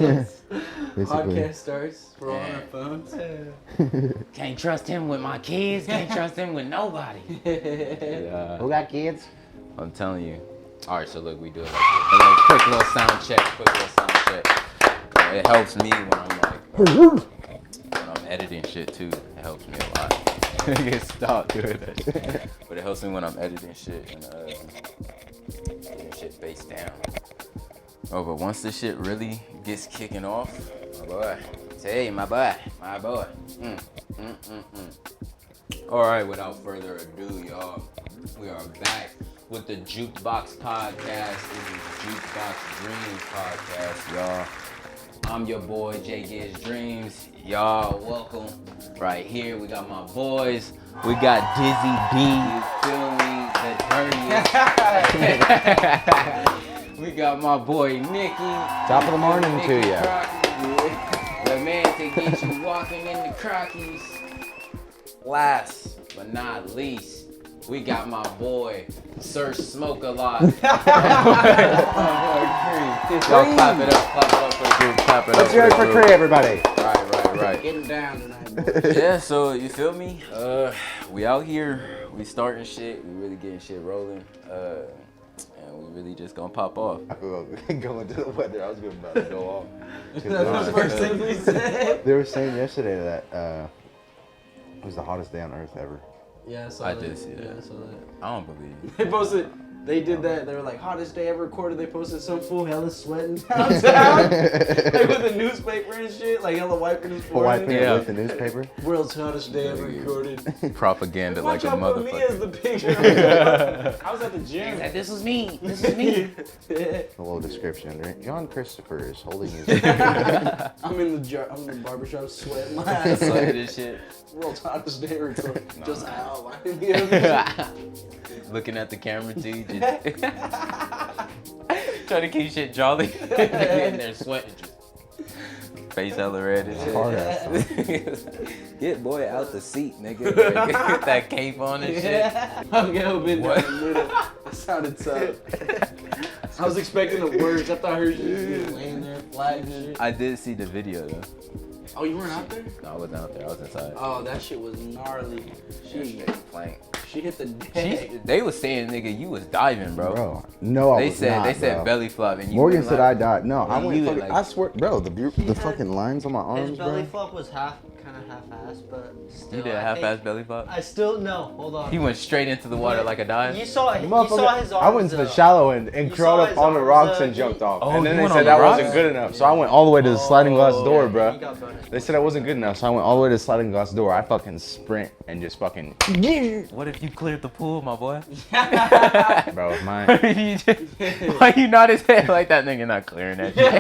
Podcast starts. We're all on our phones. Can't trust him with my kids. Can't trust him with nobody. Yeah. Who got kids? I'm telling you. All right, so look, we do it like this. A little quick little sound check. It helps me when I'm like, when I'm editing shit too. It helps me a lot. Get stopped doing that shit. But it helps me when I'm editing shit and getting shit face down. Oh, but once this shit really gets kicking off, my boy. Say, my boy. All right, without further ado, y'all, we are back with the JukeBox podcast. This is JukeBox DreamZzz podcast, y'all. I'm your boy, JGiz DreamZzz. Y'all, welcome. Right here, we got my boys. We got Dizzy D, you feel me? The dirtiest. We got my boy Nicky. Top of the morning to you. The man to get you walking in the Crockies. Last but not least, we got my boy Sir Smoke a Lot. Y'all clap it up for the group. Clap it up. Let's hear it for Cri, everybody. Right. Getting down tonight. Yeah, so you feel me? We out here, we starting shit, we really getting shit rolling. And we really just gonna pop off. I feel like going to the weather. I was about to go off. That's the first thing we said. They were saying yesterday that it was the hottest day on earth ever. Yeah, I did see that. Yeah, I saw that. I don't believe you. They posted. They did that. They were like, hottest day ever recorded. They posted some fool hella sweating downtown, like with a newspaper and shit, like hella wiping his forehead. Wiping it with the newspaper. World's hottest day ever recorded. Propaganda like a Watch out for me as motherfucker. the picture. I was at the gym. This was me. This was me. A little description, right? John Christopher is holding his. I'm in the barbershop sweating my ass Like off. this shit. World's hottest day ever recorded. Just outlining the other. Looking at the camera too, just trying to keep shit jolly. In there sweating, just face hella red and shit. Hard ass. Get boy out the seat, nigga. Get that cape on and shit. I'm gonna been down the middle. That sounded tough. I was expecting the worst. I thought her just laying there flat and shit. I did see the video though. Oh, you weren't out there? No, I wasn't out there. I was inside. Oh, that shit was gnarly. She hit the deck. They was saying, nigga, you was diving, bro. No, I They was said not, they said bro. belly flop, and you Morgan went said like, I died. No, I you went. went Fucking, like- I swear, bro. The fucking lines on my arms, His belly bro. flop was kind of half-assed, but still. You did a half-ass belly flop. I still no. Hold on. He went straight into the water like a dive. You saw his arms. I went to the shallow end and You crawled saw up his on the arms, rocks uh, and jumped off. Oh, And then you they went said on the that wasn't rocks? good enough. So I went all the way to the sliding glass door, He bro. got bonus. They said that wasn't good enough, so I went all the way to the sliding glass door. I fucking sprint and just fucking. What if you cleared the pool, my boy? Bro, mine. Why you nod his head like that? Nigga not clearing that shit.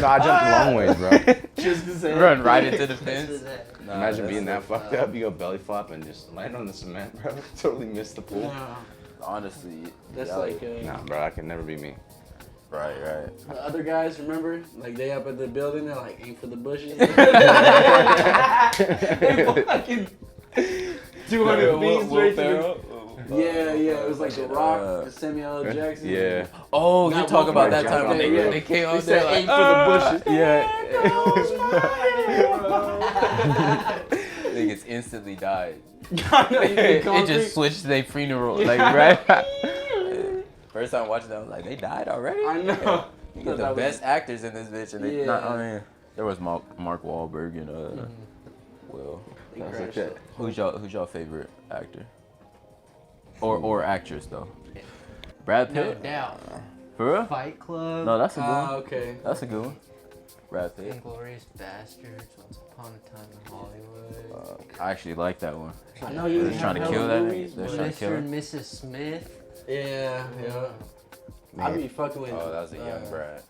No, I jumped a long ways, bro. Just to say. Run right into the This fence. is it. Nah, Imagine that's being that so- fucked up. You go belly flop and just land on the cement, bro. Totally missed the pool. Nah, Honestly, that's yeah, like Nah, bro, that can never be me. right. the other guys. Remember, like they up at the building. They're like aim for the bushes. They fucking 200 feet straight to the. Yeah, it was like The Rock, Samuel L. Jackson. Yeah. Oh, you Not talk one about part, that time when yeah. they came They out said there like, aim for the bushes. Yeah. Niggas instantly died. It just switched their funeral, like right. First time watching that, I was like, they died already. I know. You get the best actors in this bitch, and they Yeah. not. I mean, there was Mark Wahlberg and Will. They That's crashed okay. it. Who's your favorite actor? Or actress though? Brad No Pitt. doubt. For real? Fight Club. No, that's a good one. Okay. That's a good one. Brad Pitt. Inglourious Bastards. Once Upon a Time in Hollywood. I actually like that one. I know you They're trying to kill that nigga. They're but- trying to kill Mr. him. and Mrs. Smith. Yeah. I'd be fucking with. Oh, that was a young Brad.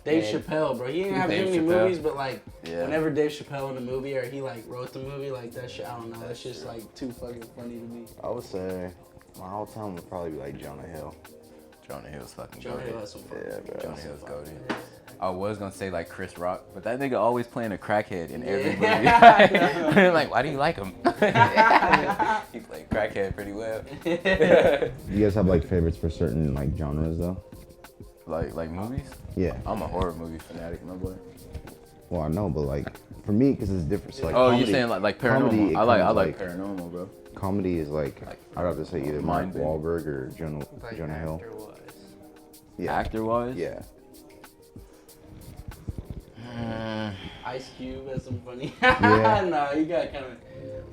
Dave Yeah. Chappelle, bro. He didn't have Dave too many Chappelle. movies, but like Yeah. whenever Dave Chappelle in a movie or he like wrote the movie, like that shit, I don't know. That's just like too fucking funny to me. I would say my whole time would probably be like Jonah Hill. Jonah Hill's fucking Jonah Hill goated. has some fun. Yeah, bro. Jonah Hill's goated. I was gonna say like Chris Rock, but that nigga always playing a crackhead in every movie. I'm like, why do you like him? He played crackhead pretty well. You guys have like favorites for certain like genres though? Like movies? Yeah. I'm a horror movie fanatic, my boy. Well, I know, but like for me, because it's different. So like, Oh, comedy, you're saying like comedy, paranormal? it I like comes, paranormal, bro. Comedy is like I'd have to say either Mark Mind bending. Wahlberg or Jonah Hill. Actor-wise. Yeah. Actor wise? Yeah. Ice Cube has some funny. Yeah. Nah, you got kind of.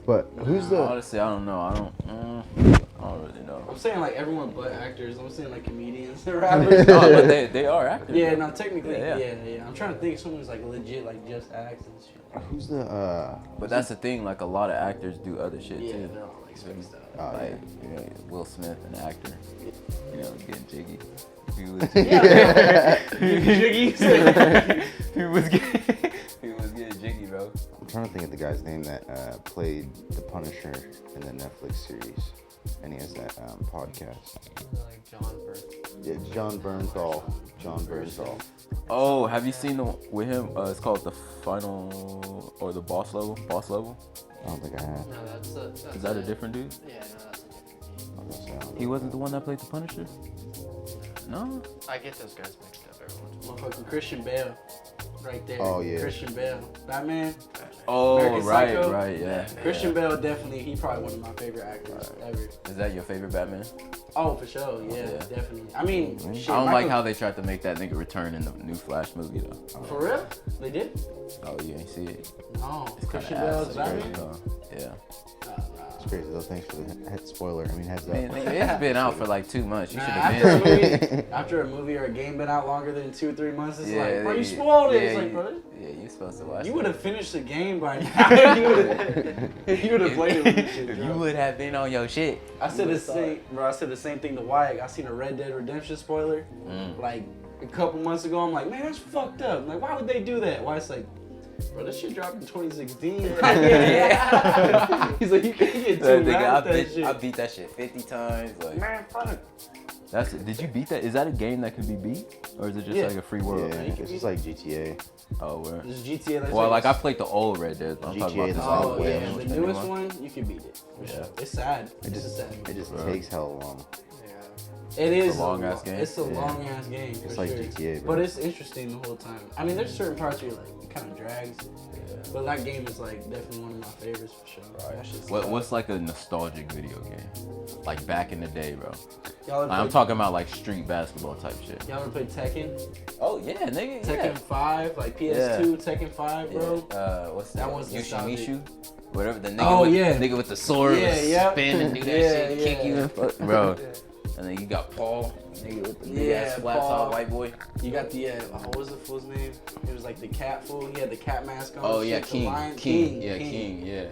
But who's the? Honestly, I don't know. I don't really know. I'm saying like everyone but actors. I'm saying like comedians and rappers. No, but they are actors. Yeah, bro. no, technically, Yeah, yeah, yeah. yeah. I'm trying to think of someone who's like legit, like just acts and shit. Who's the? But that's the thing. Like a lot of actors do other shit Yeah, too. they're all like spaced out. Oh, Like you know, Will Smith, an actor. You know, getting jiggy. He was Jiggy. he was getting jiggy, bro. I'm trying to think of the guy's name that played the Punisher in the Netflix series, and he has that podcast. Like John Burke. Yeah, John Bernthal. John Bernthal. Oh, have you seen the one with him? It's called The Final or The Boss Level. Boss Level. I don't think I have. No, that's Is that a different dude? Yeah, no, that's a different I'm gonna say I don't He know. wasn't the one that played the Punisher. No. team. I get those guys mixed up every once in a while. Motherfucking Christian Bale, right there. Oh, yeah. Christian Bale, Batman. Oh, American Psycho? right, yeah. Christian Bale definitely. He probably one of my favorite actors ever. Is that your favorite Batman? Oh, for sure. Yeah, Yeah. definitely. I mean, shit, I don't like Michael- how they tried to make that nigga return in the new Flash movie though. For real? They did? Oh, you ain't see it? No. It's Christian kinda Bale's ass, Batman? though. Yeah. It's crazy though. Thanks for the head spoiler. I mean, heads up. Man, nigga, it's been out for like 2 months. You should Nah, have been. after a movie or a game been out longer than 2-3 months, it's like, bro, you yeah, spoiled it. yeah, It's like, you- bro, Yeah, you supposed to watch you it. would have finished the game by now. you would have played it when this shit If you dropped. would have been on your shit. I said the same, bro. I said the same thing to Wyatt. I seen a Red Dead Redemption spoiler, like a couple months ago. I'm like, man, that's fucked up. I'm like, why would they do that? Wyatt's like, bro, this shit dropped in 2016. He's like, you can't get too mad at that shit. I beat that shit 50 times. Like, Man, fuck. that's it. Did you beat that? Is that a game that can be beat? Or is it just Yeah. like a free Yeah, world? it's just like GTA. Oh, where? This is GTA. That's Well, like I played the old Red Dead. I'm talking GTA about is this like Oh way yeah, more the newest one, you can beat it. For sure. It's sad. It just It's sad. it just Bro. takes hella long. Yeah. It is a long-ass game. It's a Yeah. long ass game. For It's like sure. GTA, bro. But it's interesting the whole time. I mean, there's certain parts where like it kind of drags. But that game is like definitely one of my favorites for sure. That shit's tough. What's like a nostalgic video game? Like back in the day, bro. Y'all ever I'm played- talking about like street basketball type shit. Y'all ever played Tekken? Oh yeah, nigga. Tekken 5, like PS2, Tekken 5, bro. What's That one's nostalgic. Yoshimishu? Whatever the nigga Oh, with, yeah. nigga with the sword Yeah, would yeah. spin and do that Yeah, shit, kick yeah. you and fuck, bro. And then you got Paul, nigga with the big ass flat Paul. top white boy. You got the what was the fool's name? It was like the cat fool. He had the cat mask on. Oh and yeah, shit, the King. lion- King, yeah.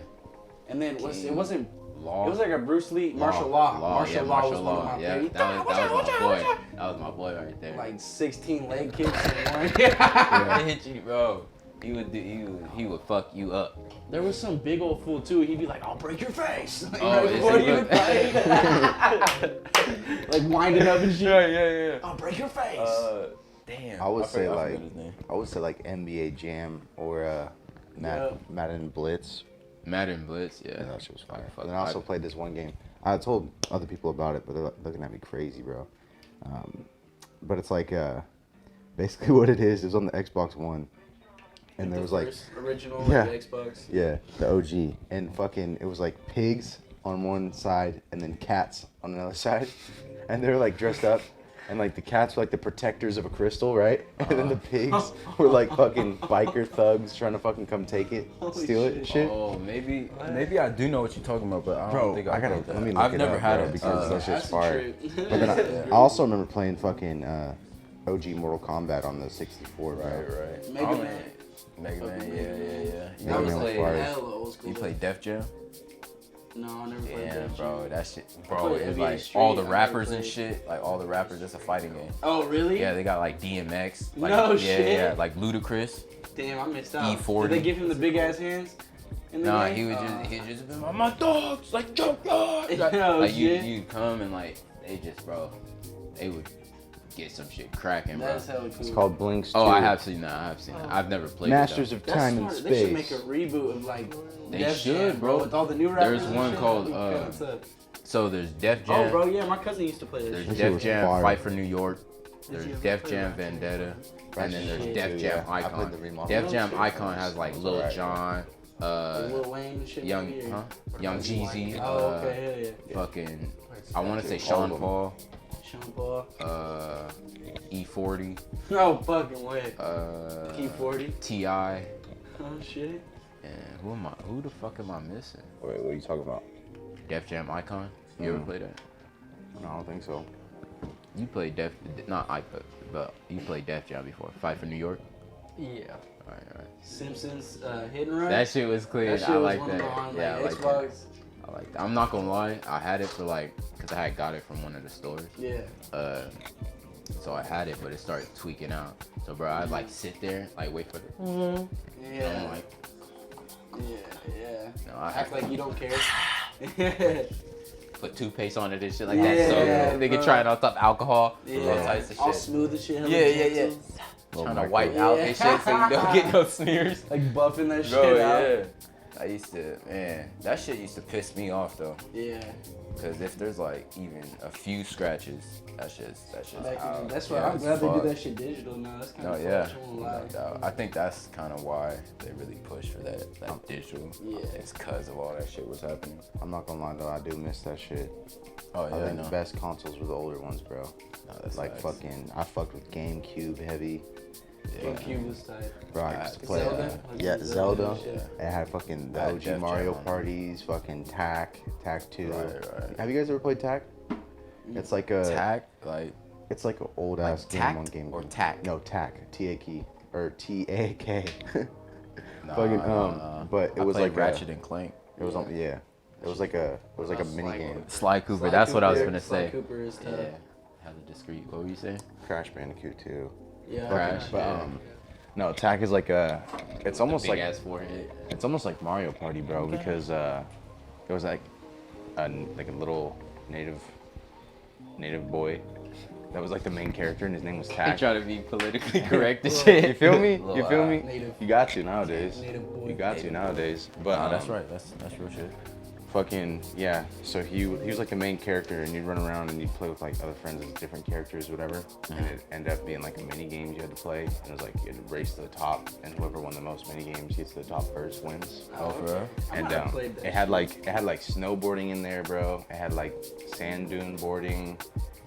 And then it King. wasn't. Law. It was like a Bruce Lee martial law. Martial yeah, law was martial one of law. my Yeah, favorites. that was my boy. That was my boy right there. Like 16 leg kicks in one. Yeah. Hit you, bro. He would fuck you up. There was some big old fool too. He'd be like, "I'll break your face." Like, Oh, right is before he you would fight. Like winding up and shit. Yeah. I'll break your face. Damn. I would say forgot like his name. NBA Jam or Yeah. Madden Blitz. Madden Blitz, yeah. Yeah, that shit was fire. Fuck, And I also played this one game. I told other people about it, but they're looking at me crazy, bro. But it's like basically what it is on the Xbox One, and there was like first original Yeah. like, Xbox. yeah, the OG, and fucking it was like pigs on one side and then cats on another side, and they were like dressed up. And like the cats were like the protectors of a crystal, right? And then the pigs were like fucking biker thugs trying to fucking come take it, steal it and shit. Oh, maybe I do know what you're talking about, but I don't Bro, think I gotta played that. let me look I've it never up, had bro, it because that shit's That's a fire. trip. But then I also remember playing fucking OG Mortal Kombat on the 64, bro. Right. Mega Oh, Man. Mega Man, yeah. That Mega was Man was like fire. hella old school. You played Def Jam? No, I never played Yeah, that. bro, that shit, I bro, played it's NBA like Street, all the I rappers never and played- shit, like all the rappers, it's a fighting game. Oh, really? Yeah, they got like DMX, like, No yeah, shit. yeah, like Ludacris. Damn, I missed out. E40. Did they give him the big ass hands? In the Nah, game? he just been my dogs, like jump dogs. Oh, Like shit. you'd come and like they just, bro, they would get some shit cracking, bro. That's hella cool. It's called Blinks 2. Oh, I have seen that. I've never played Masters it, of That's Time smart. and They should make Space. a reboot of like They Def should, Jam, bro. With all the new rappers. There's and one shit. called, That'd be kinda tough. So there's Def Oh, Jam. bro, yeah, my cousin used to play this. There's That shit Def was Jam, fire. Fight for New York. There's you ever Def play Jam Ratchet and Vendetta, and then there's Shit. Def Jam Yeah, I Icon. played the remodel. Def Jam shit. Icon has like Lil alright. Jon, Lil Wayne and shit. Young, maybe, or- huh? Young Jeezy, Oh, okay, hell fucking, Wait, I want to say All Sean of them. Paul, yeah. Sean Paul. E40, No fucking way. uh, Key40. T.I., Oh shit. and who the fuck am I missing? Wait, what are you talking about? Def Jam Icon? You ever played that? No, I don't think so. You played not Icon, but you played Def Jam before. Fight for New York? Yeah. Alright. Simpsons Hit and Run. That shit was clean. That shit I was like one of that. the on, Yeah, I like, like Xbox. that. I like that. I'm not gonna lie, I had it for like, cause I had got it from one of the stores. Yeah. So I had it, but it started tweaking out. So bro, I'd like sit there, like wait for the. And Yeah. I'm like, Yeah. no, I Act like you don't care. put toothpaste on it and shit like Yeah, that. So they bro. can try it on top of alcohol, all Yeah. types of All shit. smooth and shit. hella Yeah. gentle. Trying to Michael. wipe out and shit so you don't get no smears. Like buffing that Bro, shit out. yeah. I used to, man, that shit used to piss me off though. Yeah. Cause if there's like even a few scratches, that's just out. That's why Yeah, I'm it's glad they do fucked. that shit digital now. That's kind No, of yeah. lie. I think that's kind of why they really push for that digital. Yeah. It's cause of all that shit was happening. I'm not gonna lie though, I do miss that shit. Oh I yeah, think no. the best consoles were the older ones, bro. No, that's Like facts. fucking, I fucked with GameCube heavy. Yeah. GameCube was tight. Bro, I used to Facts. play. Zelda? Yeah, Zelda. Shit. It had fucking the I had OG Def Mario Jam on it. parties, fucking Tak 2. Right. Have you guys ever played Tak? It's like a, Tack, like it's like an old ass Like game Tact on Game or Boy. Tack? No, Tak, T-A-K, or T-A-K. nah, Fucking, nah. but it I was played like Ratchet and Clank. It was on, yeah. It was like a mini Sly game. Sly Cooper, Sly that's what I was Cooper- gonna Sly say. Cooper is tough. Yeah. Hella discreet. What were you saying? Crash Bandicoot 2. Yeah. Crash. But Yeah. no, Tak is like a, it's almost Big like ass forehead. it's almost like Mario Party, bro, because it was like a little native boy that was like the main character, and his name was They Tak. try to be politically correct and shit. You feel me? Little, You feel me? native- You got to nowadays. Native boy. You got to nowadays. But Nah, that's right. That's real shit. fucking yeah. So he was like the main character, and you'd run around and you'd play with like other friends as different characters, whatever. And it ended up being like a mini games you had to play, and it was like you had to race to the top, and whoever won the most mini games gets to the top first wins. Oh, for real? I And might have played that it had like snowboarding in there, bro. It had like sand dune boarding.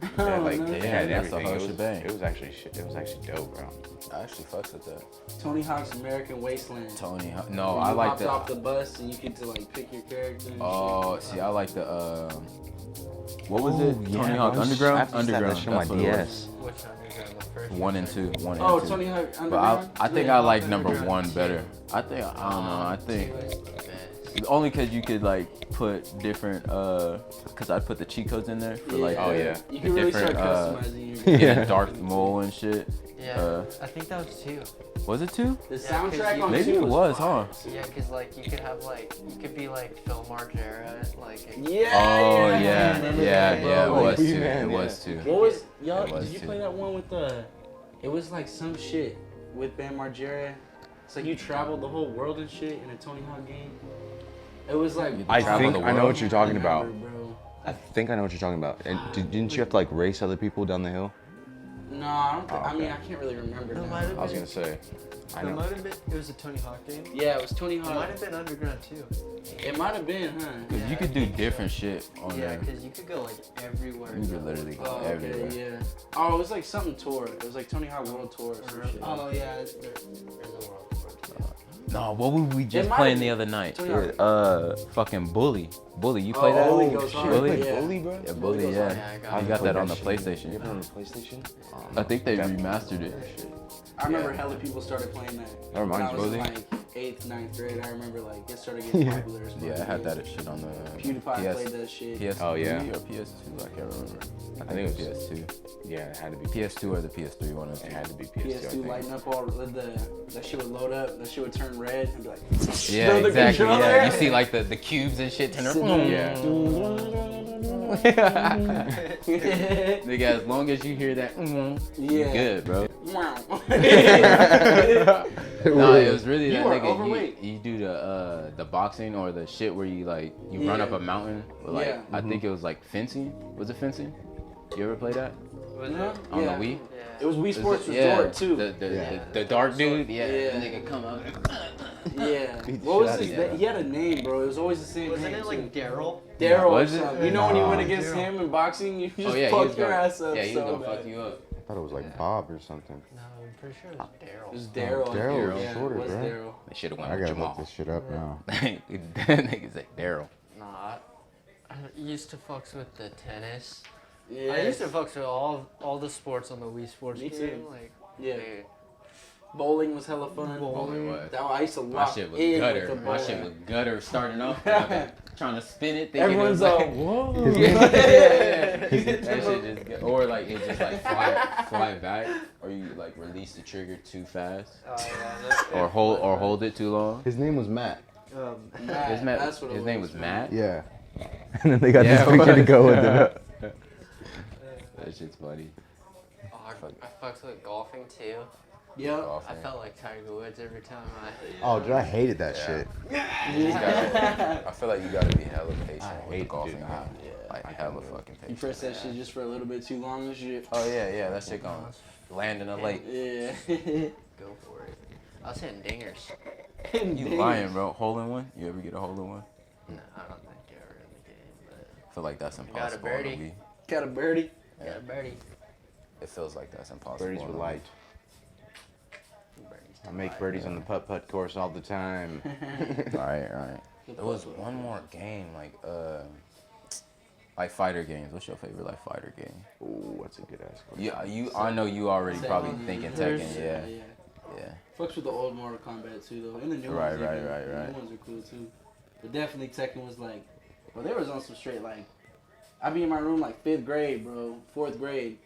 It had like Oh, it no. had That's the everything. whole It was, shebang. it was actually it was actually dope, bro. I actually fucks with that. Tony Hawk's American Wasteland. Tony Hawk. No, When I you like hopped the. off the bus and you get to like pick your character. And Oh, shit. see, I like the. What was it? yeah, Tony Hawk bro. Underground. I used to have that Underground. shit on my That's what it was. DS. Which underground? The first One and two. One and Oh, two. Tony Hawk But Underground. I think Yeah. I like number Underground one two. better. I think I don't know. I think Two is the best. only because you could like put different. Because I put the cheat codes in there for like. Oh, yeah. You the can really start different, customizing your game. Yeah, Darth Maul and shit. Yeah, I think that was two. Was it two? The 'cause soundtrack you- on Maybe two it was, huh? fire. Yeah, cause like you could have like you could be like Phil Margera, like Yeah. Oh yeah, Remember yeah, that, yeah. It bro? was Like, two. man, It yeah. was two. What was y'all? It was Did you too. play that one with the? It was like some shit with Bam Margera. It's like you traveled the whole world and shit in a Tony Hawk game. It was like I Travel think the I know world? what you're talking about. Remember, bro. I think I know what you're talking about. And didn't you have to like race other people down the hill? No, I don't. Think, Oh, I mean, okay. I can't really remember. It Now. might have I was been. gonna say. I It know. might have been. It was a Tony Hawk game. Yeah, it was Tony It might Hawk. have been Underground too. It might have been, huh? Cause Yeah, you could I do think so. different shit on Yeah, there. because you could go like everywhere. You could literally go Oh, everywhere. okay, yeah. Oh, it was like something tour. It was like Tony Hawk World Tour or some shit. Oh yeah, there's a world tour too. No, what were we just might playing have the been. other night? Tony Hawk. Fucking Bully. Bully, you play Oh, that? Bully goes hard. Bully? Yeah. Bully, bro? Yeah, Bully, goes yeah. hard. Yeah, I got I it. got that on the You PlayStation. have it on the PlayStation? I think they Definitely. remastered it. I remember hella people started playing that. That reminds when I was me. in like 8th, 9th grade. I remember like it started getting popular. As Yeah, I fuck. had that shit on the PewDiePie played that shit. PS3 Oh, yeah. or PS2, I can't remember. I think think it was it was- PS2. Yeah, it had to be. PS2 or the PS3 one of It them. had to be PS2. I PS2 think. lighting up all that shit would load up. That shit would turn red and be like. Yeah, Throw the exactly. Yeah, controller. you see like the cubes and shit turn up. Yeah. Nigga, as long as you hear that, you Yeah. good, bro. Wow. No, it was really You that are nigga. overweight. You do the boxing or the shit where you like you run Yeah. up a mountain. With, like Yeah. I think it was like fencing. Was it fencing? You ever play that? Was No? it? On the Yeah. Wii? Yeah. It was Wii Sports Yeah, Resort too. The dark dude, yeah. Yeah. The nigga come up. Yeah. Beat the What was shit his out of name? He had a name, bro. It was always the same Wasn't name. it like too. Daryl? Daryl or Was it? something? You know when you went Nah. against him in boxing, you just Oh yeah, fucked your ass up yeah, he was so gonna bad. fuck you up. I thought it was like Bob or something. No, I'm pretty sure it was Daryl. It was Daryl. Daryl was yeah, shorter, it was bro. Daryl. They should have went I with gotta look Jamal. this shit up now. Niggas like Daryl. Nah, I used to fucks with the tennis. Yeah. I used to fucks with all the sports on the Wii Sports Me game. too. Like, Yeah. dude, Bowling was hella fun. Bowling was. That I used to My lock shit was in gutter. with the My bowling. shit was gutter starting off. Trying to spin it, thinking Everyone's it was all, like, whoa. yeah. That shit just get, or like it just like fly back, or you like release the trigger too fast, oh yeah, or hold it too long. His name was Matt. Matt, His, Matt, that's what it his name was man. Matt. Yeah. And then they got Yeah, this picture to go with it. That shit's funny. Oh, I fucks with golfing too. Yep. I felt like Tiger Woods every time I. Oh, dude, I hated that Yeah. shit. I feel like you gotta be hella patient I with the hate golfing. it, dude. Game. Like hella fucking patient. You press that shit just for a little bit too long and shit. Oh yeah, that shit gonna land in a lake. Yeah. Go for it. I was hitting dingers. You lying, bro? Hole in one? You ever get a hole in one? No, I don't think ever in the game, but I feel like that's got a impossible on the birdie. Wii. Got a birdie. got a birdie. It feels like that's impossible. Birdies on were the Wii. light. Birdie's I make birdies on the putt-putt course all the time. Right. There was one more game, like fighter games. What's your favorite like fighter game? Ooh, that's a good ass question. Yeah, I know you already probably Tekken. thinking There's- Tekken. Yeah. Fucks with the old Mortal Kombat too though, and the new Right, ones. right, even. right, The right. new ones are cool too. But definitely Tekken was like, well, there was on some straight like, I be in my room like 5th grade, bro, 4th grade,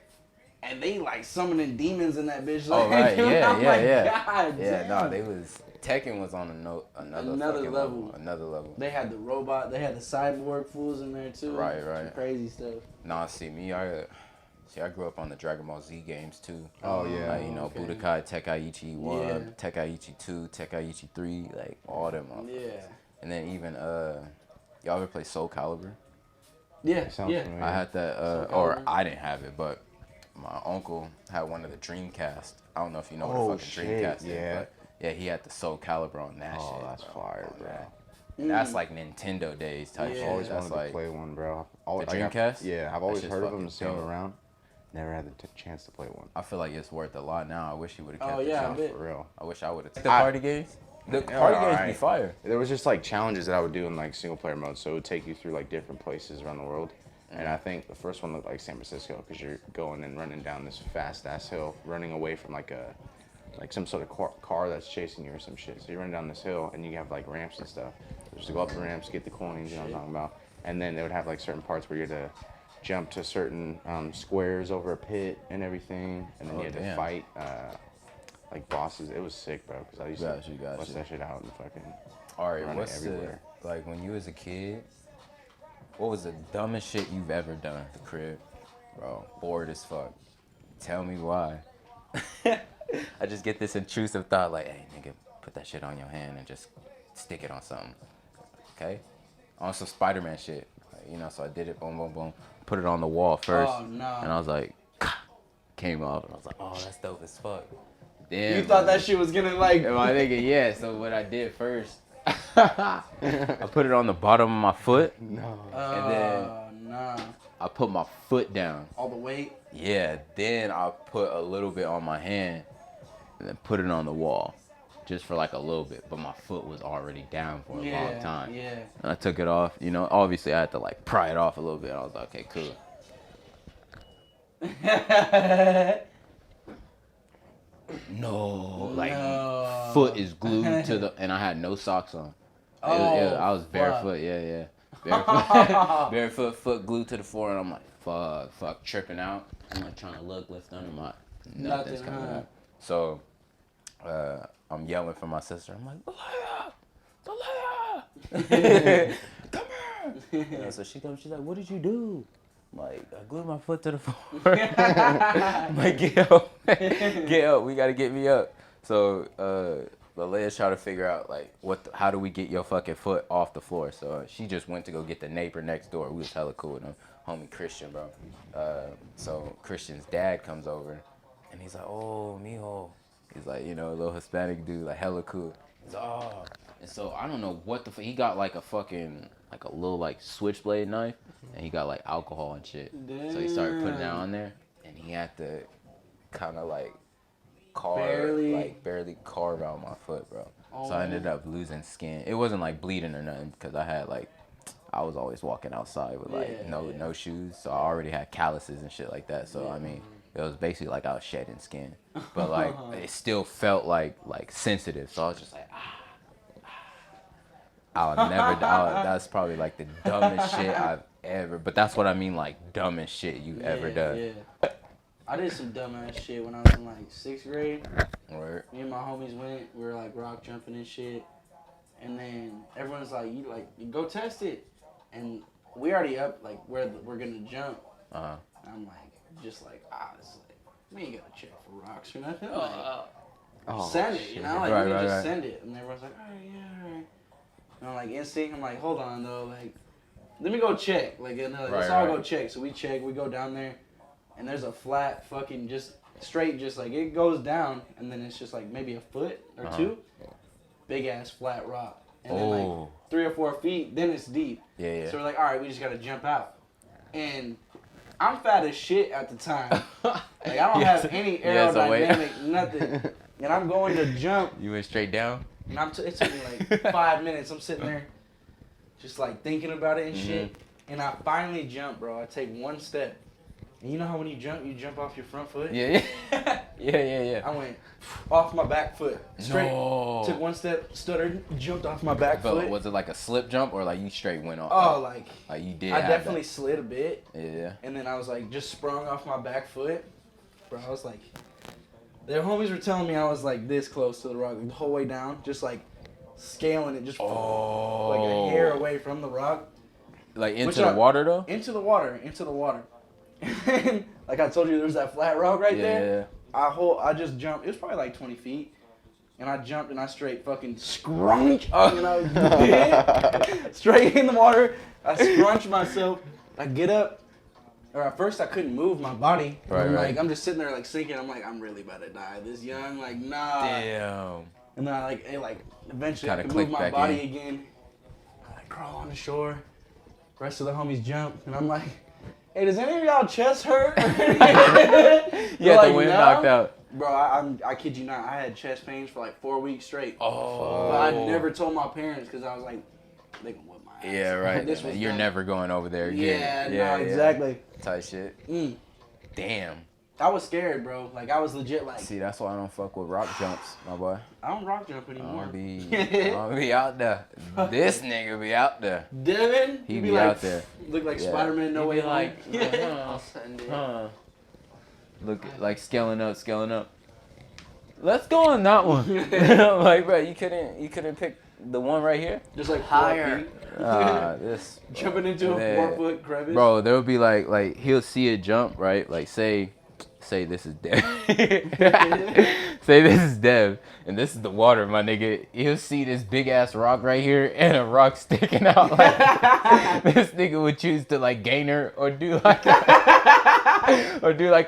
and they like summoning demons in that bitch. Like, Oh right, yeah. God Yeah, damn. no, they was Tekken was on another fucking level. Another level. They had the robot, they had the cyborg fools in there too. Right. Some crazy stuff. Nah, see me, I grew up on the Dragon Ball Z games too. Oh, yeah. Like, you know, Okay. Budokai Tenkaichi 1, Yeah. Tenkaichi 2, Tenkaichi 3, like all them. Yeah. And then even y'all ever play Soul Calibur? Yeah. Sounds Yeah. familiar. I had that, Soul or Calibur. I didn't have it, but my uncle had one of the Dreamcast. I don't know if you know Oh, what the fucking shit, Dreamcast yeah. is, but yeah, he had the Soul Calibur on that Oh, shit. that's bro. fire, On bro. that. That's like Nintendo days type Yeah. shit. I always That's wanted like to play one, bro. The I got- Dreamcast? Yeah, I've That always shit's heard of them fucking and seen them dope. around. Never had the chance to play one. I feel like it's worth a lot now. I wish he would have kept Oh, it. yeah, I shit. bet. For real. I wish I would have. The I- party games? The Yeah, party games be alright. fire. There was just like challenges that I would do in like single player mode, so it would take you through like different places around the world. And I think the first one looked like San Francisco because you're going and running down this fast ass hill, running away from like some sort of car that's chasing you or some shit. So you're running down this hill and you have like ramps and stuff. Just go up the ramps, get the coins, you know what I'm talking about. And then they would have like certain parts where you had to jump to certain squares over a pit and everything, and then Oh, you had to damn. fight like bosses. It was sick, bro. Because I used Got to you. bust that shit out and fucking. Alright, Run it what's everywhere. the like when you was a kid? What was the dumbest shit you've ever done at the crib? Bro, bored as fuck. Tell me why. I just get this intrusive thought like, hey nigga, put that shit on your hand and just stick it on something. Okay? On some Spider-Man shit. Like, you know, so I did it, boom, boom, boom. Put it on the wall first. Oh, no. And I was like, came off and I was like, oh, that's dope as fuck. Then You thought that shit was gonna like. and my nigga, yeah, so what I did first, I put it on the bottom of my foot, No. and then Nah. I put my foot down. All the weight. Yeah, then I put a little bit on my hand, and then put it on the wall, just for like a little bit, but my foot was already down for a long time. Yeah. And I took it off, you know, obviously I had to like pry it off a little bit. I was like, okay, cool. No, like No. foot is glued to the, and I had no socks on. I was barefoot, yeah. Barefoot, foot glued to the floor, and I'm like, fuck, tripping out. I'm like trying to lift under my, nothing's Nothing, coming huh? up. So, I'm yelling for my sister. I'm like, Balea, come here. You know, so she comes, she's like, what did you do? I'm like, I glued my foot to the floor. I'm like, get up, we gotta get me up. So, Balea trying to figure out like how do we get your fucking foot off the floor? So she just went to go get the neighbor next door. We was hella cool with him. homie Christian, bro. So Christian's dad comes over, and he's like, "Oh, mijo." He's like, you know, a little Hispanic dude, like hella cool. He's like, "Oh." And so I don't know what the he got like a fucking like a little like switchblade knife, and he got like alcohol and shit. Damn. So he started putting that on there, and he had to kind of like barely carve out my foot, bro. Oh. So I ended up losing skin. It wasn't like bleeding or nothing because I was always walking outside with like no shoes, so I already had calluses and shit like that. So I mean, it was basically like I was shedding skin, but like it still felt like sensitive. So I was just like, that's probably like the dumbest shit I've ever. But that's what I mean, like dumbest shit you ever done. Yeah. I did some dumbass shit when I was in like 6th grade. Word. Me and my homies went. We were like rock jumping and shit. And then everyone's like, you go test it. And we already up like where we're gonna jump. Uh-huh. I'm like, it's like, we ain't gotta check for rocks or nothing. Like, send it, you know? Like, Right, we can just right. send it. And everyone's like, alright. And I'm like, instinct, I'm like, hold on though, like, let me go check. Like, and they're like, let's all go check. So we check, we go down there, and there's a flat fucking just straight, just like, it goes down, and then it's just like maybe a foot or two. Big ass flat rock. And then like 3 or 4 feet, then it's deep. Yeah. So we're like, alright, we just gotta jump out. And I'm fat as shit at the time. Like, I don't have any aerodynamic, nothing. And I'm going to jump. You went straight down? And it took me like 5 minutes. I'm sitting there just like thinking about it and shit. And I finally jump, bro. I take one step. And you know how when you jump off your front foot? Yeah. I went off my back foot. Straight. No. Took one step, stuttered, jumped off my back But foot. was it like a slip jump or like you straight went off? Oh, like you did. I definitely slid a bit. Yeah. And then I was like just sprung off my back foot. Bro, I was like, their homies were telling me I was like this close to the rock the whole way down, just like scaling it, just like a hair away from the rock. Like into the water though? Into the water. And like I told you, there's that flat rock right there. I just jumped. It was probably like 20 feet. And I jumped and I straight fucking scrunch. You know, straight in the water. I scrunch myself. I get up. Or at first I couldn't move my body. Right. I'm just sitting there like sinking. I'm like, I'm really about to die this young. Like, nah. Damn. And then I eventually Kinda I could move my clicked back body in. again. I crawl on the shore. The rest of the homies jump. And I'm like, hey, does any of y'all chest hurt? Yeah, like, the wind no. knocked out. Bro, I kid you not. I had chest pains for like 4 weeks straight. Oh. But I never told my parents because I was like, they gonna whip my ass. Yeah, right. This was You're dumb. never going over there again. Yeah, exactly. Type shit. Damn. I was scared, bro. Like, I was legit like, See, that's why I don't fuck with rock jumps, my boy. I don't rock jump I anymore. don't be out there. This nigga be out there. Devin, He you be like, out there. Look like Yeah. Spider-Man, no way like, home. I'll send it. Look like scaling up. Let's go on that one. Like, bro, you couldn't pick the one right here. Just like Higher. 4 feet. This Jumping into a 4-foot crevice. bro, there'll be like he'll see a jump, right? Like say this is Dev. Say this is Dev, and this is the water, my nigga. He'll see this big ass rock right here and a rock sticking out. Like this nigga would choose to like gainer or do like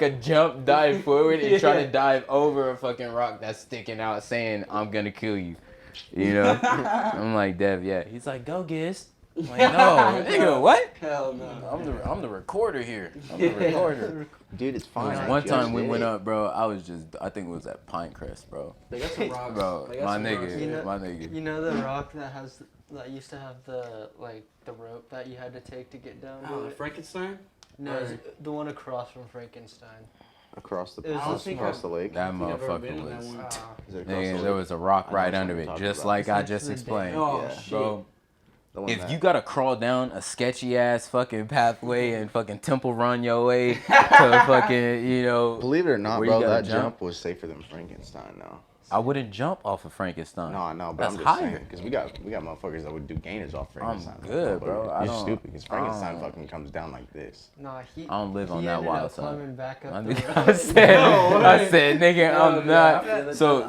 a jump dive forward and try to dive over a fucking rock that's sticking out, saying I'm gonna kill you. You know? I'm like, Dev, yeah. He's like, go Giz. I'm like, no, nigga, what? Hell no. I'm the recorder here. I'm the recorder. Dude, it's fine. One time we went up, bro. I think it was at Pinecrest, bro. They got some rocks. Bro, They got my some rocks. nigga, my nigga. You know the rock that used to have the rope that you had to take to get down to Oh, it? Frankenstein? No, it's the one across from Frankenstein. Across the It was across the lake. That I've never been motherfucker in that was. one. Is it across the Nigga, lake? there was a rock I know right what under you're it, talking just about. like It's I next just to the explained. Oh, Yeah. shit. Bro, The one if that- you gotta crawl down a sketchy ass fucking pathway and fucking temple run your way to fucking, Believe it or not, where you bro, gotta that jump was safer than Frankenstein now. I wouldn't jump off of Frankenstein. No, but that's I'm just higher. saying because we got motherfuckers that would do gainers off Frankenstein. I'm good, bro. You're stupid because Frankenstein fucking comes down like this. Nah, I don't live on that wild side. Climbing back up I the said, nigga, I'm not. So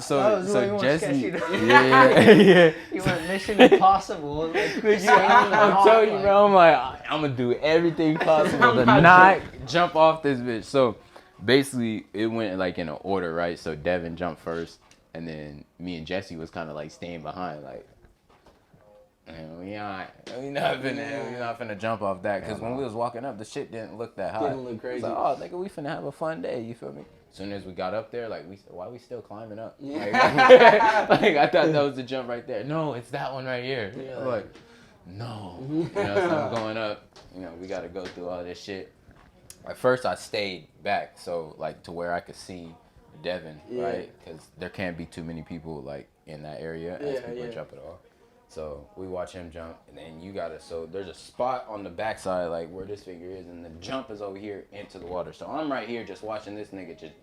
Jesse, yeah. You went Mission Impossible. Like, I'm telling you, bro. I'm like, I'm gonna do everything possible to not jump off this bitch. So basically, it went like in an order, right? So Devin jumped first, and then me and Jesse was kind of like staying behind, like. And we not finna jump off that because when we was walking up, the shit didn't look that high. Didn't look crazy. It's like, oh, nigga, we finna have a fun day. You feel me? As soon as we got up there, like, why we still climbing up? Yeah. Like, I thought that was the jump right there. No, it's that one right here. Yeah. I'm like, no. You know, so I'm going up. You know, we got to go through all this shit. At first, I stayed back, so like to where I could see Devin, right? Because there can't be too many people like in that area as people jump at all. So we watch him jump, and then you gotta. So there's a spot on the backside, like where this figure is, and the jump is over here into the water. So I'm right here, just watching this nigga just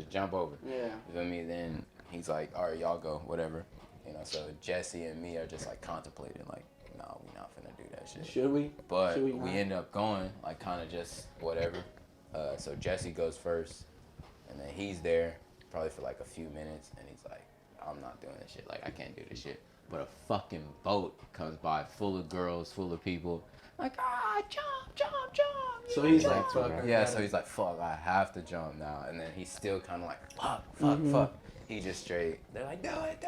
jump over. Yeah. You feel me? Then he's like, "All right, y'all go, whatever." You know. So Jesse and me are just like contemplating, like, "No, we not finna do that shit." Should we? But Should we end up going, like, kind of just whatever. So Jesse goes first, and then he's there probably for like a few minutes, and he's like, "I'm not doing this shit. Like, I can't do this shit." But a fucking boat comes by full of girls, full of people. Like, jump. So he's like, fuck. Yeah, so he's like, fuck, I have to jump now. And then he's still kind of like, fuck. He just straight, they're like, do it.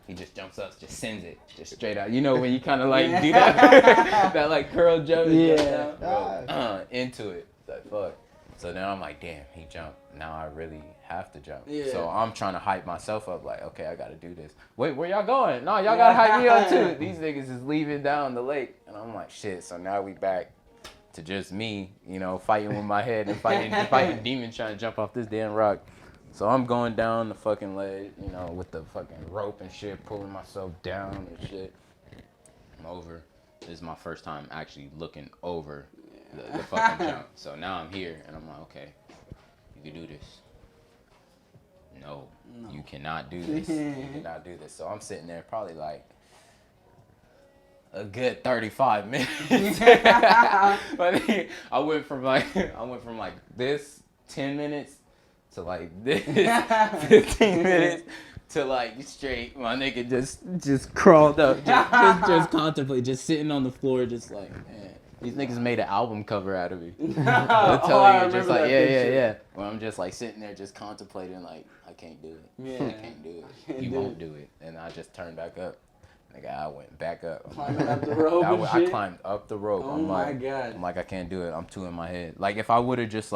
He just jumps up, just sends it, just straight out. You know when you kind of like do that, that like curl jump and jump down? Into it. It's like, fuck. So then I'm like, damn, he jumped. Now I really have to jump. Yeah. So I'm trying to hype myself up like, okay, I got to do this. Wait, where y'all going? No, y'all got to hype me up too. These niggas is leaving down the lake. And I'm like, shit. So now we back to just me, you know, fighting with my head and fighting demons trying to jump off this damn rock. So I'm going down the fucking ledge, you know, with the fucking rope and shit, pulling myself down and shit. I'm over. This is my first time actually looking over the fucking jump. So now I'm here and I'm like, okay, you can do this. No, you cannot do this. You cannot do this. So I'm sitting there probably like a good 35 minutes. But I went from like this 10 minutes to like this 15 minutes to like straight. My nigga just crawled up, just contemplate, just sitting on the floor, just like, man. These niggas made an album cover out of me. I'm telling you, just like, yeah. When I'm just like sitting there, just contemplating, like, I can't do it. Yeah. I can't do it. You won't do it. And I just turned back up. Nigga, I went back up. Climbing up the rope and I shit? climbed up the rope. Oh I'm my like, God. I'm like, I can't do it. I'm too in my head. Like, if I would have just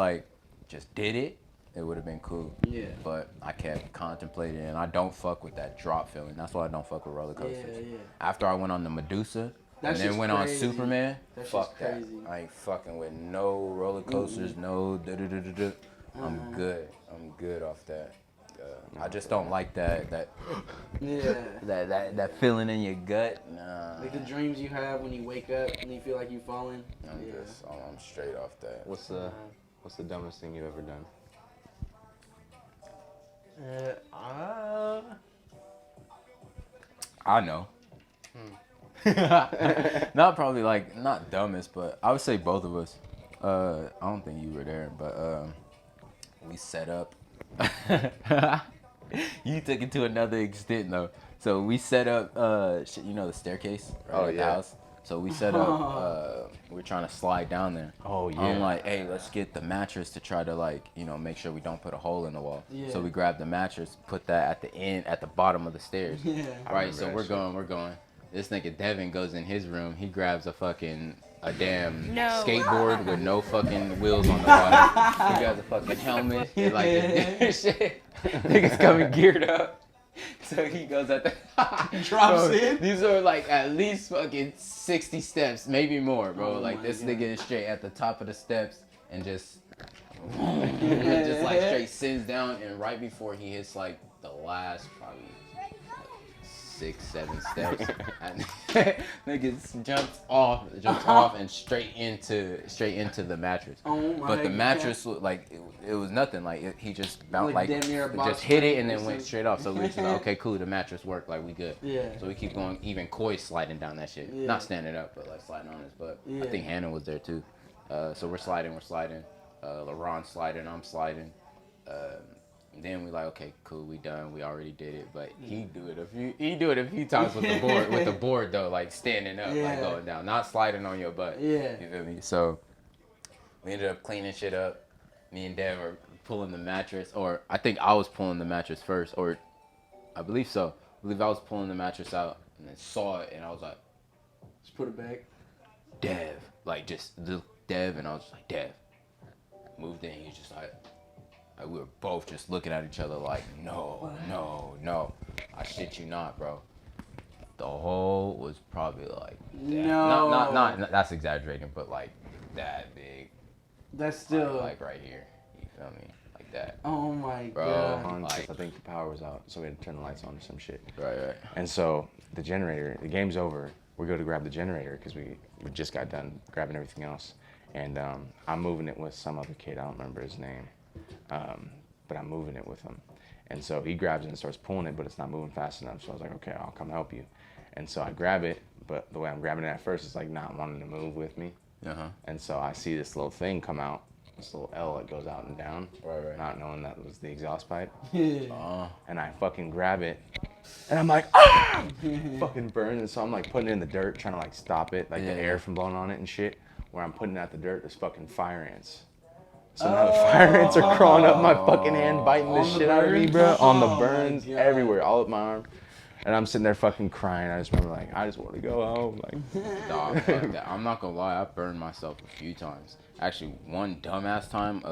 did it, it would have been cool. Yeah. But I kept contemplating, and I don't fuck with that drop feeling. That's why I don't fuck with roller coasters. Yeah. After I went on the Medusa, and then went on Superman, fuck that. I ain't fucking with no roller coasters, no da-da-da-da-da. I'm good. I'm good off that. I just don't like that feeling in your gut. Nah. Like the dreams you have when you wake up and you feel like you've fallen. I'm straight off that. What's the dumbest thing you've ever done? I know. Not probably like, not dumbest, but I would say both of us. I don't think you were there, but we set up. You took it to another extent though. So we set up, you know, the staircase at the house. So we set up, we're trying to slide down there. Oh, yeah. I'm like, hey, let's get the mattress to try to like, you know, make sure we don't put a hole in the wall. Yeah. So we grabbed the mattress, put that at the end, at the bottom of the stairs. Yeah. Right, so we're going. This nigga Devin goes in his room, he grabs a damn skateboard with no fucking wheels on the bottom. He grabs a fucking helmet, and like this shit. Niggas coming geared up. So he goes at the drops in. These are like at least fucking 60 steps, maybe more, bro. Like this nigga is straight at the top of the steps and just like straight sends down, and right before he hits like the last probably 6, 7 steps. And niggas jumps off and straight into the mattress. Oh my But the God. mattress was like it was nothing. Like he just bounced Like like damn near a box just hit it spring and or then went something. straight off. So we were just like, okay, cool, the mattress worked, like we good. Yeah. So we keep going, even Coy sliding down that shit. Yeah. Not standing up, but like sliding on his butt. Yeah. I think Hannah was there too. So we're sliding. LaRon sliding, I'm sliding. Then we like, okay, cool, we done. We already did it, but he do it a few times with the board though, like standing up, Yeah. like going down, not sliding on your butt. Yeah. You feel me? So we ended up cleaning shit up. Me and Dev were pulling the mattress, or I think I was pulling the mattress first, or I believe so. I believe I was pulling the mattress out and then saw it, and I was like, Just put it back. Dev, like just the Dev, and I was just like, Dev. Moved in, he's just like we were both just looking at each other like, no. I shit you not, bro. The hole was probably like that. No. Not that's exaggerating, but like that big. That's still. Like right here. You feel me? Like that. Oh my Bro. God. Like- I think the power was out, so we had to turn the lights on or some shit. Right. And so the generator, the game's over. We go to grab the generator because we just got done grabbing everything else. And I'm moving it with some other kid. I don't remember his name. But I'm moving it with him. And so he grabs it and starts pulling it, but it's not moving fast enough. So I was like, okay, I'll come help you. And so I grab it, but the way I'm grabbing it at first is like not wanting to move with me. Uh-huh. And so I see this little thing come out, this little L that goes out and down, Right. not knowing that was the exhaust pipe. Yeah. And I fucking grab it, and I'm like, ah! Fucking burning. So I'm like putting it in the dirt, trying to like stop it, like the air from blowing on it and shit. Where I'm putting it out the dirt, there's fucking fire ants. So now the fire ants are crawling up my fucking hand, biting the On the shit out of me, burns? bro. On the Oh my burns, God. everywhere, all up my arm. And I'm sitting there fucking crying. I just remember like, I just want to go home. Like, Dog, fuck that. I'm not gonna lie, I burned myself a few times. Actually, one dumbass time,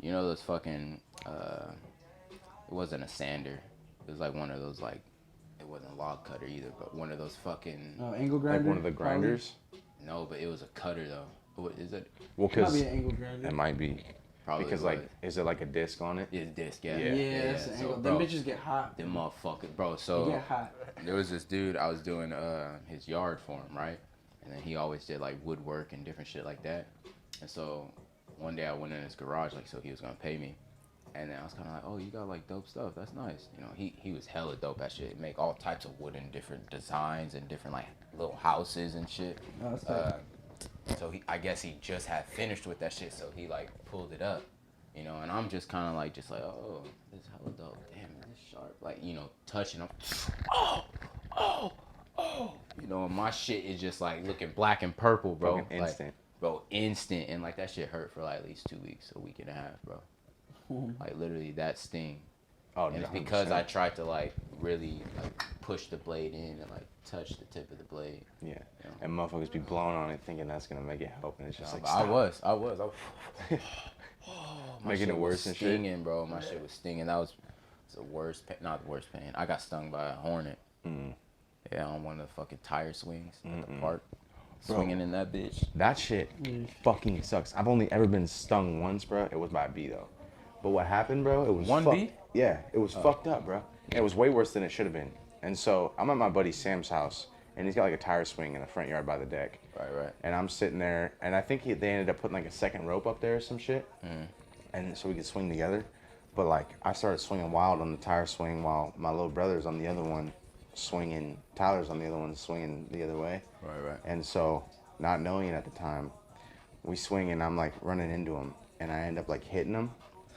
you know those fucking, it wasn't a sander. It was like one of those like, it wasn't a log cutter either, but one of those fucking, Oh, angle grinder. like one of the grinders. no, but it was a cutter though. What is it? Well, Probably because an angle grinder. it might be. Probably Because was. like, is there like a disc on it? It's disc, yeah. Yeah, that's an So, angle. bro, Them bitches get hot. them motherfuckers, bro. They So get hot. there was this dude, I was doing his yard for him, right? And then he always did like woodwork and different shit like that. And so one day I went in his garage, like, so he was gonna pay me. And then I was kind of like, oh, you got like dope stuff. That's nice. You know, he was hella dope at shit. Make all types of wooden, different designs and different like little houses and shit. Oh, that's tight. So I guess he just had finished with that shit. So he like pulled it up, you know. And I'm just kind of like, oh, this is hella dope. Damn, this is sharp. Like, you know, touching him. Oh. You know, and my shit is just like looking black and purple, bro. Fucking Like, instant. bro, instant. And like that shit hurt for like at least 2 weeks, a week and a half, bro. Like literally that sting. Oh, And it's 100%. because I tried to like really like push the blade in and like touch the tip of the blade. Yeah. And motherfuckers be blowing on it thinking that's gonna make it help, and it's just like, But stop. I was my Making shit it worse was and shit. stinging, bro. My shit was stinging. That was the worst pain. Not the worst pain. I got stung by a hornet. Yeah, on one of the fucking tire swings at the park. Bro. Swinging in that bitch. That shit fucking sucks. I've only ever been stung once, bro. It was by a bee though. But what happened, bro? It was One bee? Yeah, it was fucked up, bro. It was way worse than it should have been. And so I'm at my buddy Sam's house, and he's got like a tire swing in the front yard by the deck. Right. And I'm sitting there, and I think they ended up putting like a second rope up there or some shit, and so we could swing together. But like I started swinging wild on the tire swing while my little brother's on the other one swinging. Tyler's on the other one swinging the other way. Right. And so, not knowing it at the time, we swing and I'm like running into him, and I end up like hitting him.